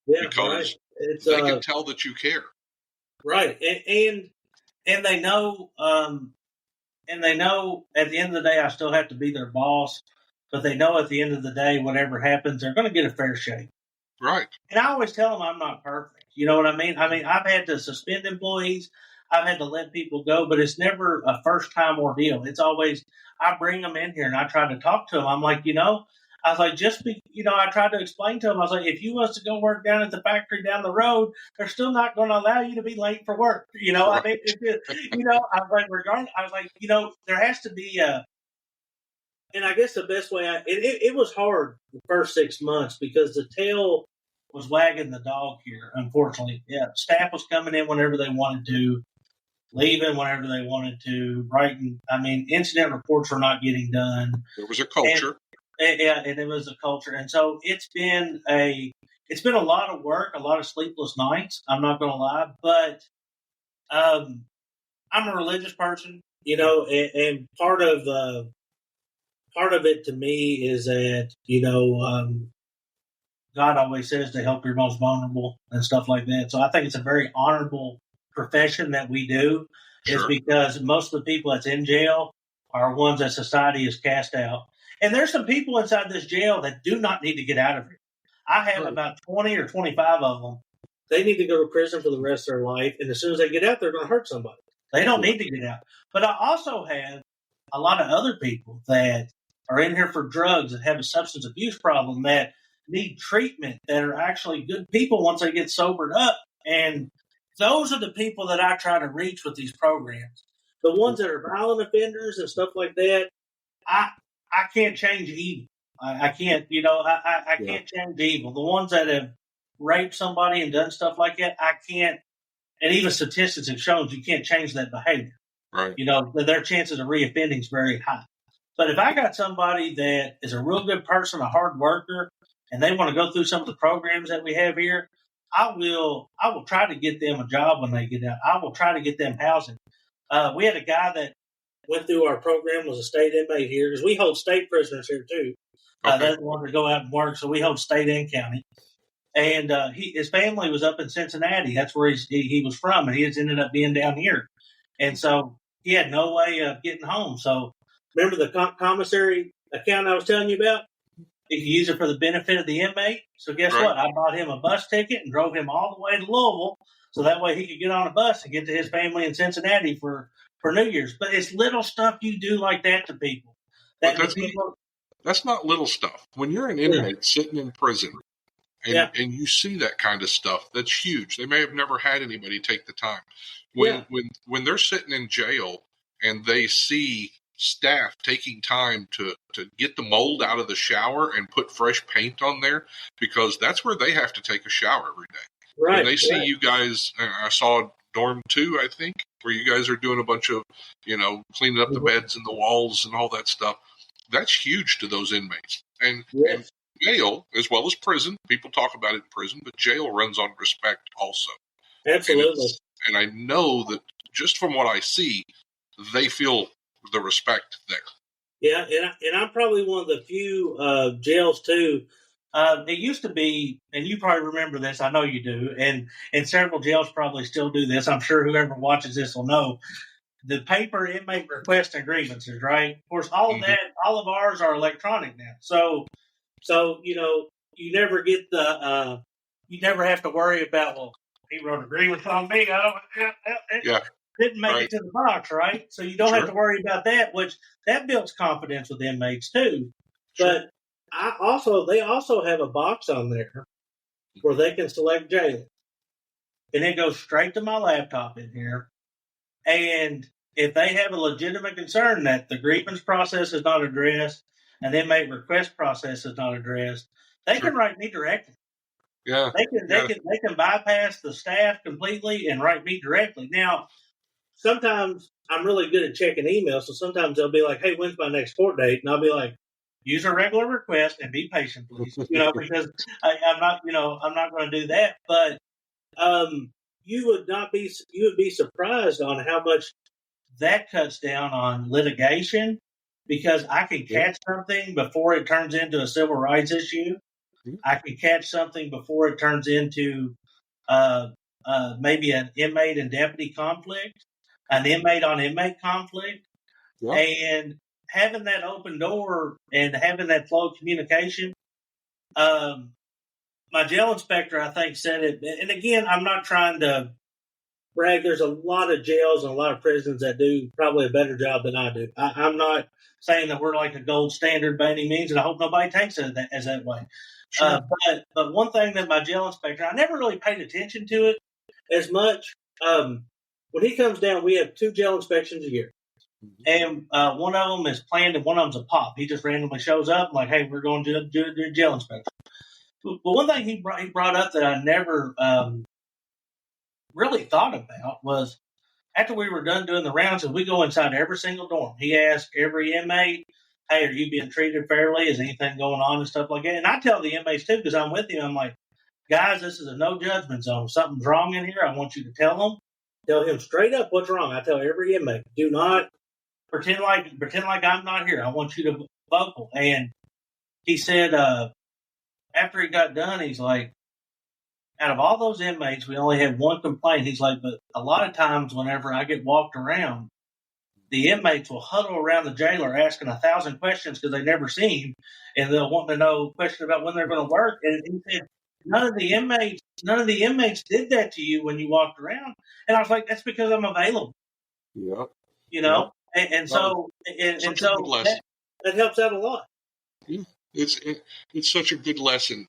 Because they can tell that you care. Right. And they know, at the end of the day, I still have to be their boss, but they know at the end of the day, whatever happens, they're going to get a fair shake. Right. And I always tell them I'm not perfect. You know what I mean? I've had to suspend employees. I've had to let people go, but it's never a first time ordeal. It's always, I bring them in here and I try to talk to them. I'm like, I was like, I tried to explain to them. I was like, if you want to go work down at the factory down the road, they're still not going to allow you to be late for work. I mean, I was like, regardless, I was like, there has to be and I guess the best way it was hard the first 6 months because the tail was wagging the dog here, unfortunately. Yeah. Staff was coming in whenever they wanted to, leaving whenever they wanted to, writing. I mean, incident reports were not getting done. There was a culture. And it was a culture. And so it's been a lot of work, a lot of sleepless nights. I'm not going to lie, but I'm a religious person, and part of it to me is that, God always says to help your most vulnerable and stuff like that. So I think it's a very honorable profession that we do. Sure. Is because most of the people that's in jail are ones that society has cast out. And there's some people inside this jail that do not need to get out of here. I have about 20 or 25 of them. They need to go to prison for the rest of their life. And as soon as they get out, they're going to hurt somebody. They don't need to get out. But I also have a lot of other people that are in here for drugs and have a substance abuse problem that need treatment, that are actually good people once they get sobered up. And those are the people that I try to reach with these programs. The ones that are violent offenders and stuff like that, I can't change evil. I can't, I can't change evil. The ones that have raped somebody and done stuff like that, I can't. And even statistics have shown you can't change that behavior. Right. Their chances of reoffending is very high. But if I got somebody that is a real good person, a hard worker, and they want to go through some of the programs that we have here, I will try to get them a job when they get out. I will try to get them housing. We had a guy that went through our program, was a state inmate here, because we hold state prisoners here too. Okay. They want to go out and work, so we hold state and county. And his family was up in Cincinnati. That's where he was from, and he just ended up being down here. And so he had no way of getting home. So remember the commissary account I was telling you about? He could use it for the benefit of the inmate. So guess what? I bought him a bus ticket and drove him all the way to Louisville, so that way he could get on a bus and get to his family in Cincinnati for New Year's. But it's little stuff you do like that to people. That's not little stuff. When you're an inmate sitting in prison and you see that kind of stuff, that's huge. They may have never had anybody take the time. When they're sitting in jail and they see staff taking time to get the mold out of the shower and put fresh paint on there, because that's where they have to take a shower every day. Right. And they see you guys, I saw dorm 2, I think, where you guys are doing a bunch of, cleaning up the beds and the walls and all that stuff. That's huge to those inmates. And jail, as well as prison, people talk about it in prison, but jail runs on respect also. Absolutely. And I know that just from what I see, they feel the respect there. Yeah, and I'm probably one of the few jails too. It used to be, and you probably remember this, I know you do, and several jails probably still do this. I'm sure whoever watches this will know. The paper inmate request and grievances, right? Of course, all of that, all of ours are electronic now. So you never get you never have to worry about, well, he wrote a grievance on me. Didn't make it to the box, right? So you don't have to worry about that, which that builds confidence with inmates too. Sure. But they also have a box on there where they can select jail. And it goes straight to my laptop in here. And if they have a legitimate concern that the grievance process is not addressed and the inmate request process is not addressed, they can write me directly. Yeah. They can bypass the staff completely and write me directly. Now, sometimes I'm really good at checking emails, so sometimes they'll be like, "Hey, when's my next court date?" And I'll be like, "Use a regular request and be patient, please." Because I'm not going to do that. But you would be surprised on how much that cuts down on litigation, because I can catch something before it turns into a civil rights issue. I can catch something before it turns into maybe an inmate and deputy conflict, an inmate on inmate conflict, and having that open door and having that flow of communication. My jail inspector, I think, said it, and again, I'm not trying to Bragg, there's a lot of jails and a lot of prisons that do probably a better job than I do. I'm not saying that we're like a gold standard by any means, and I hope nobody takes it as that way. Sure. But one thing that my jail inspector, I never really paid attention to it as much. When he comes down, we have 2 jail inspections a year. And one of them is planned and one of them's a pop. He just randomly shows up like, hey, we're going to do a jail inspection. But one thing he brought up that I never really thought about was after we were done doing the rounds, and we go inside every single dorm, he asked every inmate, hey, are you being treated fairly? Is anything going on and stuff like that? And I tell the inmates too, because I'm with him. I'm like, guys, this is a no judgment zone. If something's wrong in here, I want you to tell him straight up what's wrong. I tell every inmate, do not pretend like I'm not here. I want you to vocal. And he said, after he got done, he's like, out of all those inmates, we only had one complaint. He's like, but a lot of times whenever I get walked around, the inmates will huddle around the jailer asking 1,000 questions because they never seen him, and they'll want to know questions about when they're going to work. And he said, none of the inmates did that to you when you walked around. And I was like, that's because I'm available. Yeah. You know? Yeah. And so that helps out a lot. Yeah. It's such a good lesson.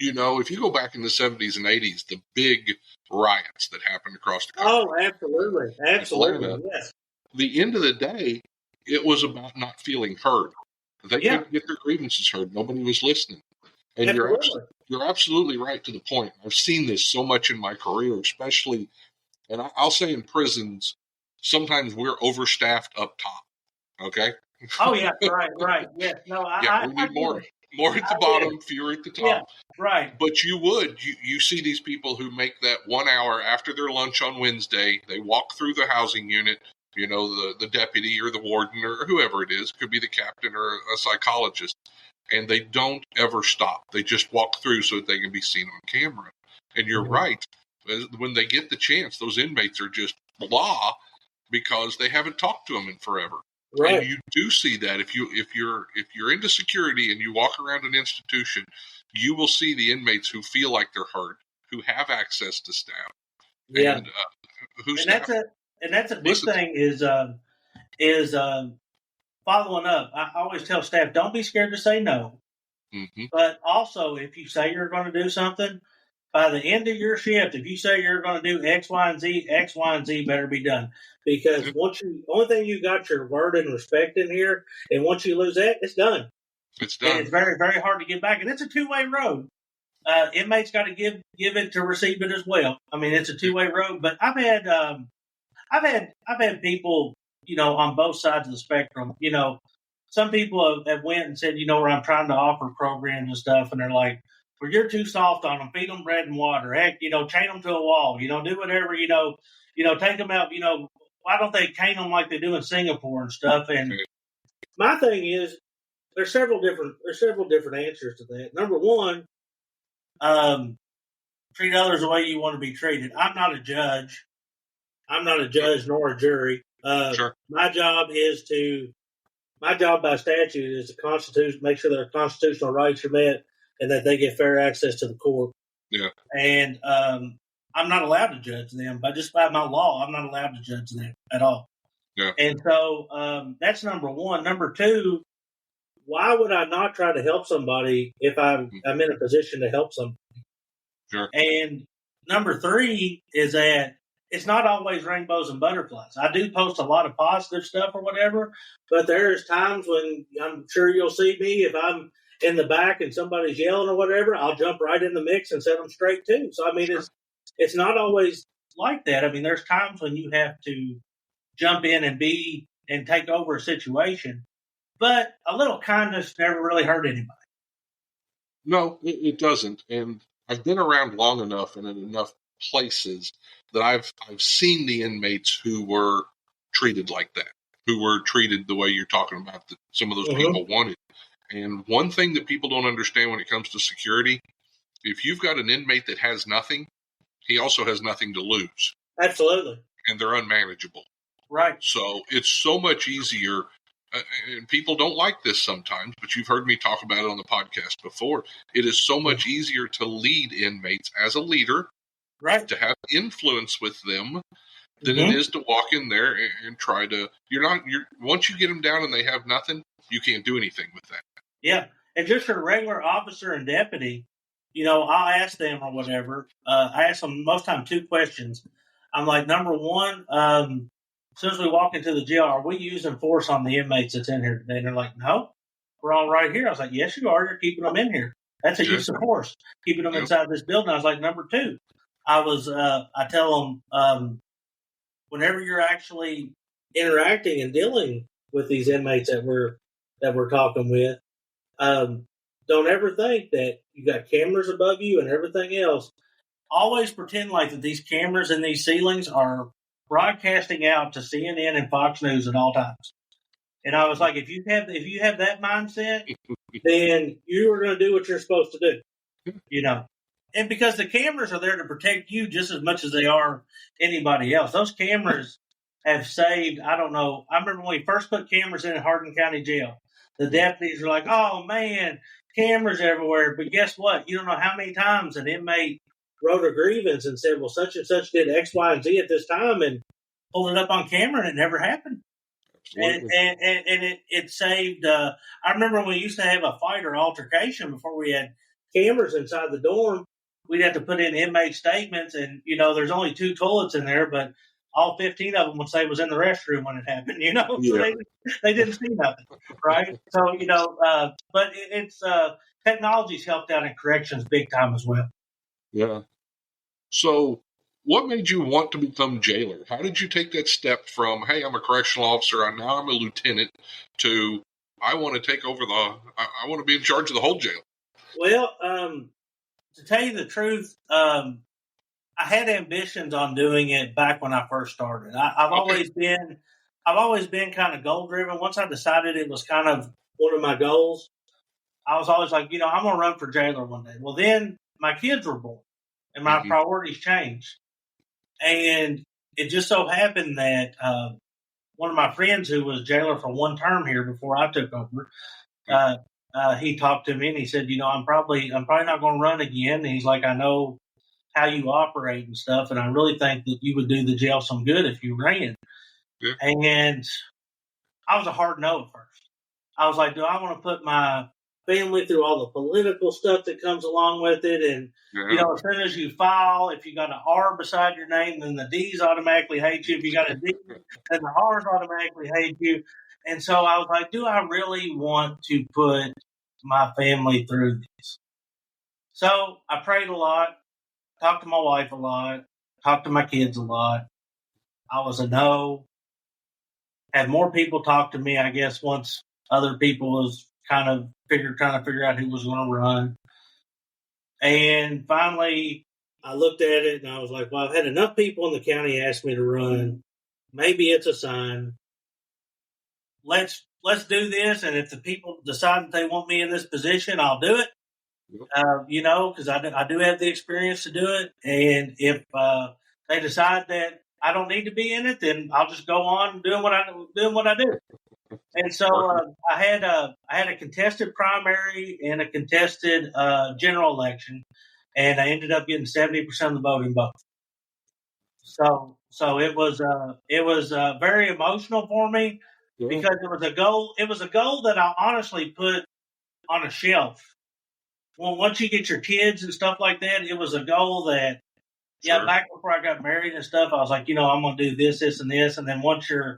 You know, if you go back in the 70s and 80s, the big riots that happened across the country. Oh, absolutely. Absolutely. Yes. The end of the day, it was about not feeling heard. They couldn't get their grievances heard. Nobody was listening. And you're absolutely right to the point. I've seen this so much in my career, especially, and I'll say in prisons, sometimes we're overstaffed up top. Okay? Oh, yeah. Right. Yeah. No, we need more at the bottom, fewer at the top. Yeah, right. But you see these people who make that 1 hour after their lunch on Wednesday, they walk through the housing unit, you know, the deputy or the warden or whoever it is, could be the captain or a psychologist, and they don't ever stop. They just walk through so that they can be seen on camera. And you're right. When they get the chance, those inmates are just blah because they haven't talked to them in forever. Right. And you do see that if you're into security and you walk around an institution, you will see the inmates who feel like they're heard, who have access to staff. Yeah. And that's a big thing is following up. I always tell staff, don't be scared to say no. Mm-hmm. But also, if you say you're going to do something, by the end of your shift, if you say you're going to do X, Y, and Z better be done. Because only thing you got your word and respect in here, and once you lose that, it's done. It's done. And it's very, very hard to get back. And it's a 2-way road. Inmates got to give it to receive it as well. I mean, it's a 2-way road. But I've had people, you know, on both sides of the spectrum. You know, some people have went and said, you know, where I'm trying to offer programs and stuff, and they're like, well, you're too soft on them. Feed them bread and water. Heck, you know, chain them to a wall. You know, do whatever. You know, take them out. You know, why don't they cane them like they do in Singapore and stuff? And my thing is, there's several different answers to that. Number one, treat others the way you want to be treated. I'm not a judge. Nor a jury. Sure. My job by statute is to make sure their constitutional rights are met and that they get fair access to the court. Yeah. And I'm not allowed to judge them, but just by my law, I'm not allowed to judge them at all. Yeah. And so that's number one. Number two, why would I not try to help somebody if I'm in a position to help somebody? Sure. And number three is that it's not always rainbows and butterflies. I do post a lot of positive stuff or whatever, but there's times when I'm sure you'll see me if I'm in the back and somebody's yelling or whatever, I'll jump right in the mix and set them straight too. So, I mean, it's not always like that. I mean, there's times when you have to jump in and take over a situation, but a little kindness never really hurt anybody. No, it doesn't. And I've been around long enough and in enough places that I've seen the inmates who were treated like that, who were treated the way you're talking about that some of those people wanted. And one thing that people don't understand when it comes to security, if you've got an inmate that has nothing, he also has nothing to lose. Absolutely. And they're unmanageable. Right. So it's so much easier. And people don't like this sometimes, but you've heard me talk about it on the podcast before. It is so much easier to lead inmates as a leader, right? To have influence with them, than it is to walk in there and try to. Once you get them down and they have nothing, you can't do anything with that. Yeah, and just for a regular officer and deputy, I'll ask them or whatever. I ask them most time 2 questions. I'm like, number one, as soon as we walk into the jail, are we using force on the inmates that's in here today? And they're like, no, we're all right here. I was like, yes, you are. You're keeping them in here. That's a use of force, keeping them inside this building. I was like, number 2, I tell them, whenever you're actually interacting and dealing with these inmates that we're talking with, don't ever think that you got cameras above you and everything else. Always pretend like that these cameras in these ceilings are broadcasting out to CNN and Fox News at all times. And I was like, if you have that mindset, then you are going to do what you're supposed to do, And because the cameras are there to protect you just as much as they are anybody else. Those cameras have saved, I don't know. I remember when we first put cameras in at Hardin County Jail, the deputies were like, oh, man, cameras everywhere. But guess what? You don't know how many times an inmate wrote a grievance and said, well, such and such did X, Y, and Z at this time and pulled it up on camera and it never happened. And it saved. I remember when we used to have a fight or altercation before we had cameras inside the dorm. We'd have to put in inmate statements, and there's only 2 toilets in there, but all 15 of them would say it was in the restroom when it happened. So they didn't see nothing, right? So but it's technology's helped out in corrections big time as well. Yeah. So, what made you want to become jailer? How did you take that step from, hey, I'm a correctional officer, and now I'm a lieutenant, to I want to take over I want to be in charge of the whole jail? Well, to tell you the truth, I had ambitions on doing it back when I first started. I've always been kind of goal driven. Once I decided it was kind of one of my goals, I was always like, I'm going to run for jailer one day. Well, then my kids were born and my priorities changed. And it just so happened that one of my friends who was jailer for 1 term here before I took over, he talked to me and he said, I'm probably not going to run again. And he's like, I know how you operate and stuff, and I really think that you would do the jail some good if you ran. Yeah. And I was a hard no at first. I was like, do I want to put my family through all the political stuff that comes along with it? And, as soon as you file, if you got an R beside your name, then the D's automatically hate you. If you got a D, then the R's automatically hate you. And so I was like, do I really want to put my family through this? So I prayed a lot, talked to my wife a lot, talked to my kids a lot. I was a no. Had more people talk to me, I guess, once other people was trying to figure out who was going to run. And finally, I looked at it and I was like, well, I've had enough people in the county ask me to run. Maybe it's a sign. Let's do this. And if the people decide that they want me in this position, I'll do it. Because I do have the experience to do it. And if they decide that I don't need to be in it, then I'll just go on doing what I do. And so I had a contested primary and a contested general election, and I ended up getting 70% of the vote in both. So it was very emotional for me because it was a goal. It was a goal that I honestly put on a shelf. Well, once you get your kids and stuff like that, it was a goal that, back before I got married and stuff, I was like, I'm going to do this, this, and this. And then once your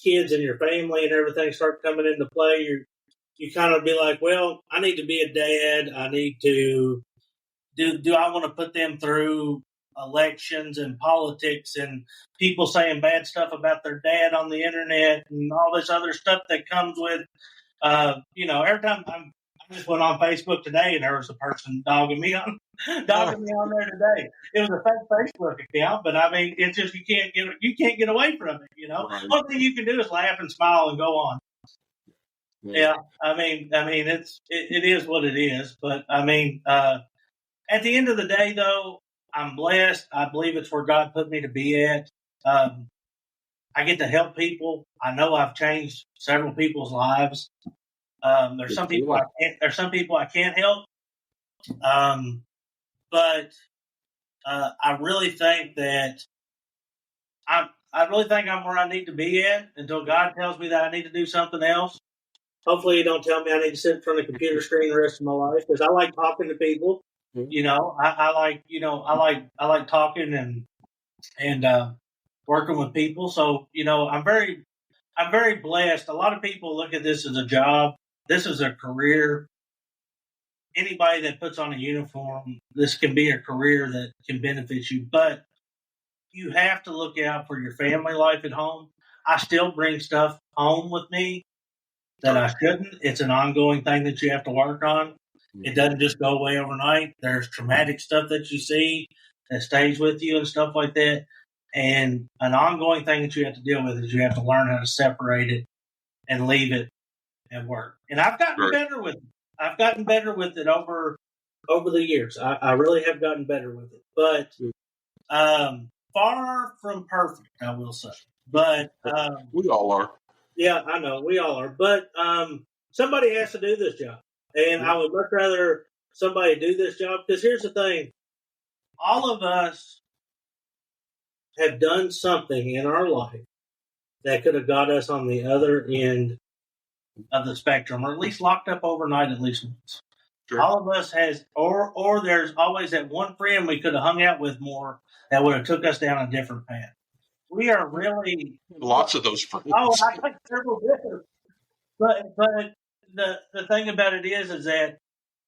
kids and your family and everything start coming into play, you kind of be like, well, I need to be a dad. I need to do I want to put them through elections and politics and people saying bad stuff about their dad on the internet and all this other stuff that comes with, every time I just went on Facebook today and there was a person dogging me on there today. It was a fake Facebook account, but I mean, it's just you can't get away from it. Right. One thing you can do is laugh and smile and go on. Yeah, I mean, it is what it is. But I mean, at the end of the day, though, I'm blessed. I believe it's where God put me to be at. I get to help people. I know I've changed several people's lives. There's some people I can't help. But I really think that I really think I'm where I need to be at until God tells me that I need to do something else. Hopefully, you don't tell me I need to sit in front of a computer screen the rest of my life, because I like talking to people. I like I like talking and working with people. So I'm very blessed. A lot of people look at this as a job. This is a career. Anybody that puts on a uniform, this can be a career that can benefit you, but you have to look out for your family life at home. I still bring stuff home with me that I shouldn't. It's an ongoing thing that you have to work on. It doesn't just go away overnight. There's traumatic stuff that you see that stays with you and stuff like that. And an ongoing thing that you have to deal with is you have to learn how to separate it and leave it at work. And I've gotten better with it. I've gotten better with it over the years. I really have gotten better with it. But far from perfect, I will say. But we all are. Yeah, I know. We all are. But somebody has to do this job. And I would much rather somebody do this job, because here's the thing. All of us have done something in our life that could have got us on the other end of the spectrum, or at least locked up overnight at least once. Sure. All of us has, or there's always that one friend we could have hung out with more that would have took us down a different path. We are really lots of those friends. Oh, I like several different. But the thing about it is that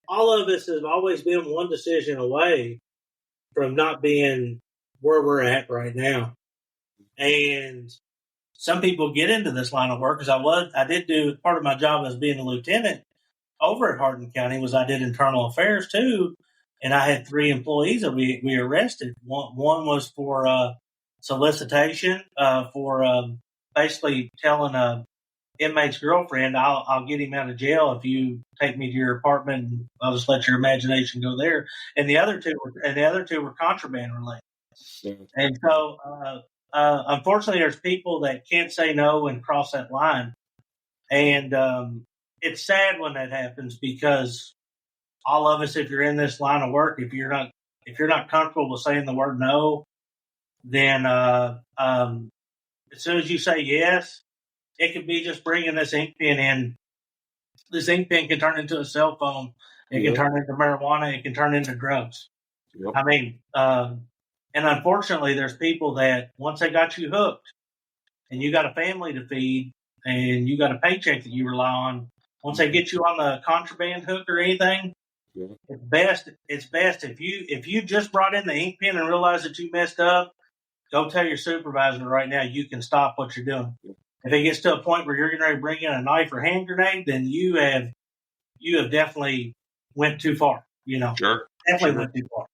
all of us have always been one decision away from not being where we're at right now. And some people get into this line of work, because I did do part of my job as being a lieutenant over at Hardin County was I did internal affairs too. And I had 3 employees that we arrested. One was for solicitation, for basically telling a inmate's girlfriend, I'll get him out of jail if you take me to your apartment, and I'll just let your imagination go there. And the other two were contraband related. And so, unfortunately, there's people that can't say no and cross that line. And it's sad when that happens, because all of us, if you're in this line of work, if you're not comfortable with saying the word no, then as soon as you say yes, it could be just bringing this ink pen in. This ink pen can turn into a cell phone. It can turn into marijuana. It can turn into drugs. Yep. I mean, and unfortunately, there's people that once they got you hooked, and you got a family to feed, and you got a paycheck that you rely on, once they get you on the contraband hook or anything, it's best if you just brought in the ink pen and realized that you messed up, go tell your supervisor right now you can stop what you're doing. If it gets to a point where you're getting ready to bring in a knife or hand grenade, then you have definitely went too far. Sure. Definitely went too far.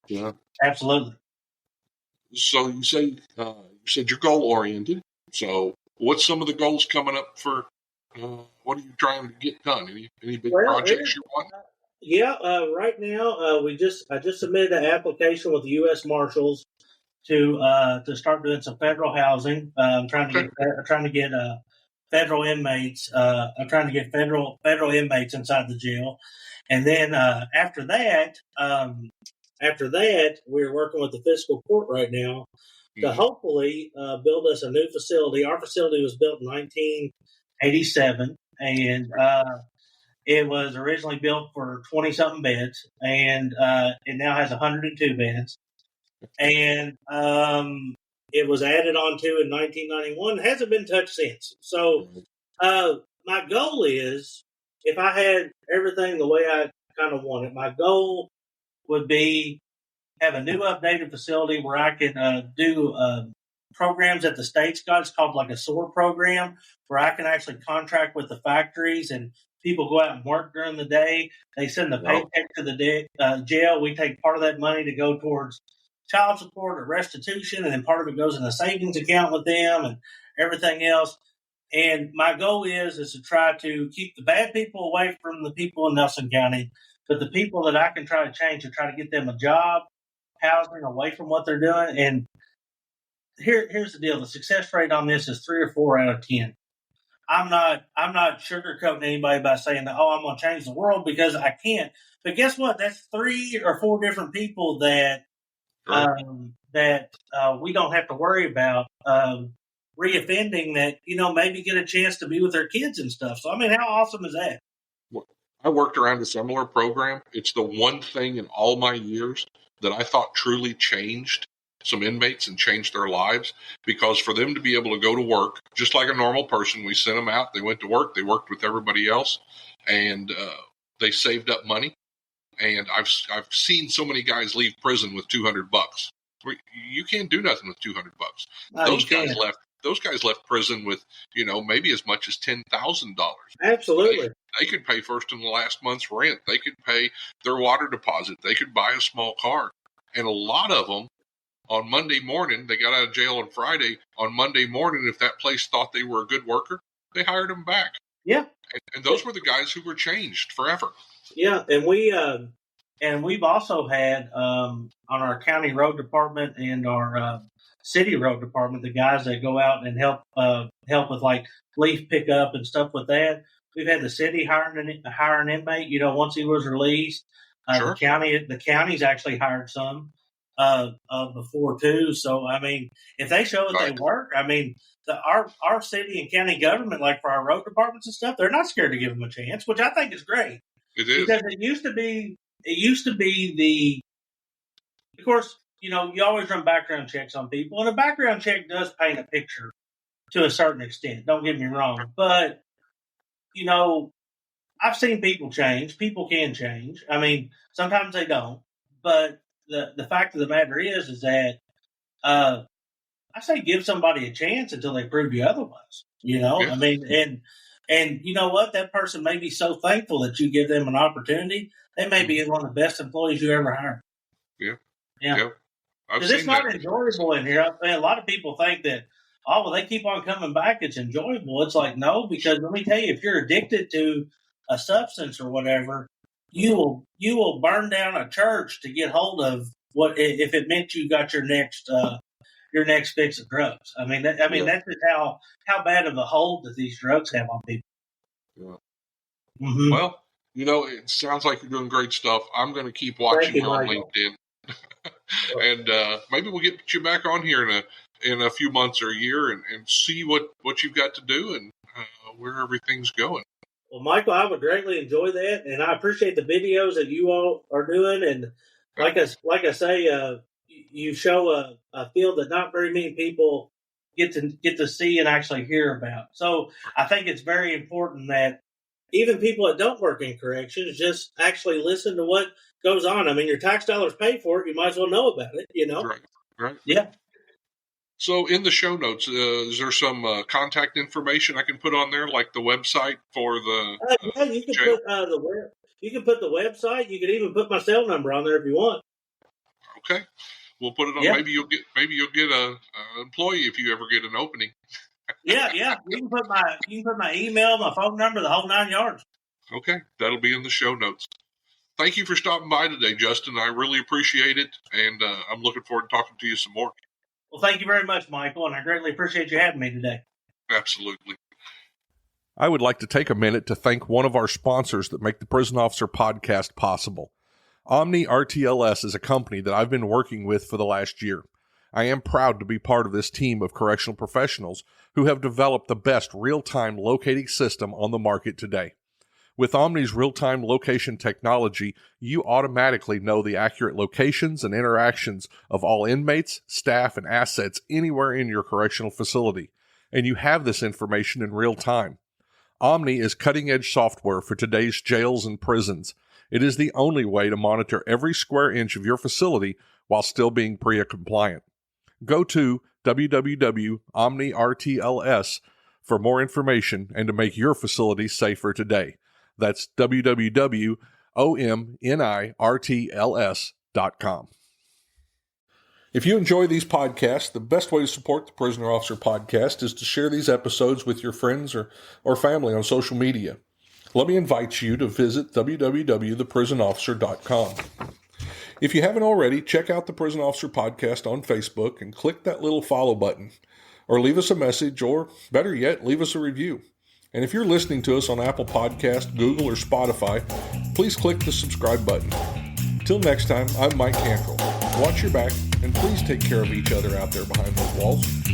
Yeah. Absolutely. So you said you're goal oriented. So what's some of the goals coming up for? What are you trying to get done? Any big projects you want? Yeah. Right now, I just submitted an application with the U.S. Marshals to start doing some federal housing. I'm trying to get federal inmates. I'm trying to get federal inmates inside the jail, and then after that, we're working with the fiscal court right now to hopefully build us a new facility. Our facility was built in 1987, and it was originally built for 20-something beds, and it now has 102 beds. And it was added on to in 1991. Hasn't been touched since. So my goal is, if I had everything the way I kind of want it, my goal would be have a new updated facility where I can do programs that the state's got. It's called like a SOAR program, where I can actually contract with the factories, and people go out and work during the day. They send the paycheck to the jail. We take part of that money to go towards child support or restitution, and then part of it goes in a savings account with them and everything else. And my goal is to try to keep the bad people away from the people in Nelson County, but the people that I can try to change, to try to get them a job, housing, away from what they're doing. And here's the deal: the success rate on this is 3 or 4 out of 10. I'm not sugarcoating anybody by saying that, I'm going to change the world, because I can't. But guess what? That's 3 or 4 different people that Right. that we don't have to worry about reoffending, that, maybe get a chance to be with their kids and stuff. So, I mean, how awesome is that? Well, I worked around a similar program. It's the one thing in all my years that I thought truly changed some inmates and changed their lives, because for them to be able to go to work just like a normal person, we sent them out, they went to work, they worked with everybody else, and they saved up money. And I've seen so many guys leave prison with $200. You can't do nothing with $200. No, Those you guys can't. left. Those guys left prison with, maybe as much as $10,000. Absolutely. They could pay first and last month's rent. They could pay their water deposit. They could buy a small car. And a lot of them, on Monday morning, they got out of jail on Friday. On Monday morning, if that place thought they were a good worker, they hired them back. Yeah. And those were the guys who were changed forever. Yeah, and we've also had on our county road department and our city road department, the guys that go out and help with like leaf pickup and stuff with that. We've had the city hire an inmate, once he was released. Sure. The county's actually hired some before too. So, I mean, if they show that they work, I mean, our city and county government, like for our road departments and stuff, they're not scared to give them a chance, which I think is great. It is. Because it used to be of course, you always run background checks on people, and a background check does paint a picture to a certain extent. Don't get me wrong. But, I've seen people change. People can change. I mean, sometimes they don't. But the fact of the matter is that I say give somebody a chance until they prove you otherwise. Yeah. I mean, and you know what? That person may be so thankful that you give them an opportunity. They may be one of the best employees you ever hired. Yeah. Yeah. Because it's not enjoyable in here. I mean, a lot of people think that, they keep on coming back, it's enjoyable. It's like, no, because let me tell you, if you're addicted to a substance or whatever, you will burn down a church to get hold of what, if it meant you got your next fix of drugs. I mean, that's just how bad of a hold that these drugs have on people. Yeah. Mm-hmm. Well, it sounds like you're doing great stuff. I'm going to keep watching you on LinkedIn, and maybe we'll get you back on here in a few months or a year and see what you've got to do and where everything's going. Well, Michael, I would greatly enjoy that, and I appreciate the videos that you all are doing. And like I say, you show a field that not very many people get to see and actually hear about. So I think it's very important that even people that don't work in corrections just actually listen to what goes on. I mean, your tax dollars pay for it. You might as well know about it, Right. Yeah. So in the show notes, is there some contact information I can put on there, like the website for the yeah, you can jail? put you can put the website. You can even put my cell number on there if you want. Okay, we'll put it on. Yeah. Maybe you'll get a employee if you ever get an opening. Yeah. You can put my email, my phone number, the whole 9 yards. Okay, that'll be in the show notes. Thank you for stopping by today, Justin. I really appreciate it, and I'm looking forward to talking to you some more. Well, thank you very much, Michael, and I greatly appreciate you having me today. Absolutely. I would like to take a minute to thank one of our sponsors that make the Prison Officer Podcast possible. Omni RTLS is a company that I've been working with for the last year. I am proud to be part of this team of correctional professionals who have developed the best real-time locating system on the market today. With Omni's real-time location technology, you automatically know the accurate locations and interactions of all inmates, staff, and assets anywhere in your correctional facility, and you have this information in real time. Omni is cutting-edge software for today's jails and prisons. It is the only way to monitor every square inch of your facility while still being PREA compliant. Go to www.omnirtls for more information and to make your facility safer today. That's www.omnirtls.com. If you enjoy these podcasts, the best way to support the Prisoner Officer Podcast is to share these episodes with your friends or family on social media. Let me invite you to visit www.theprisonofficer.com. If you haven't already, check out the Prison Officer Podcast on Facebook and click that little follow button. Or leave us a message, or better yet, leave us a review. And if you're listening to us on Apple Podcasts, Google, or Spotify, please click the subscribe button. Till next time, I'm Mike Cantrell. Watch your back, And please take care of each other out there behind those walls.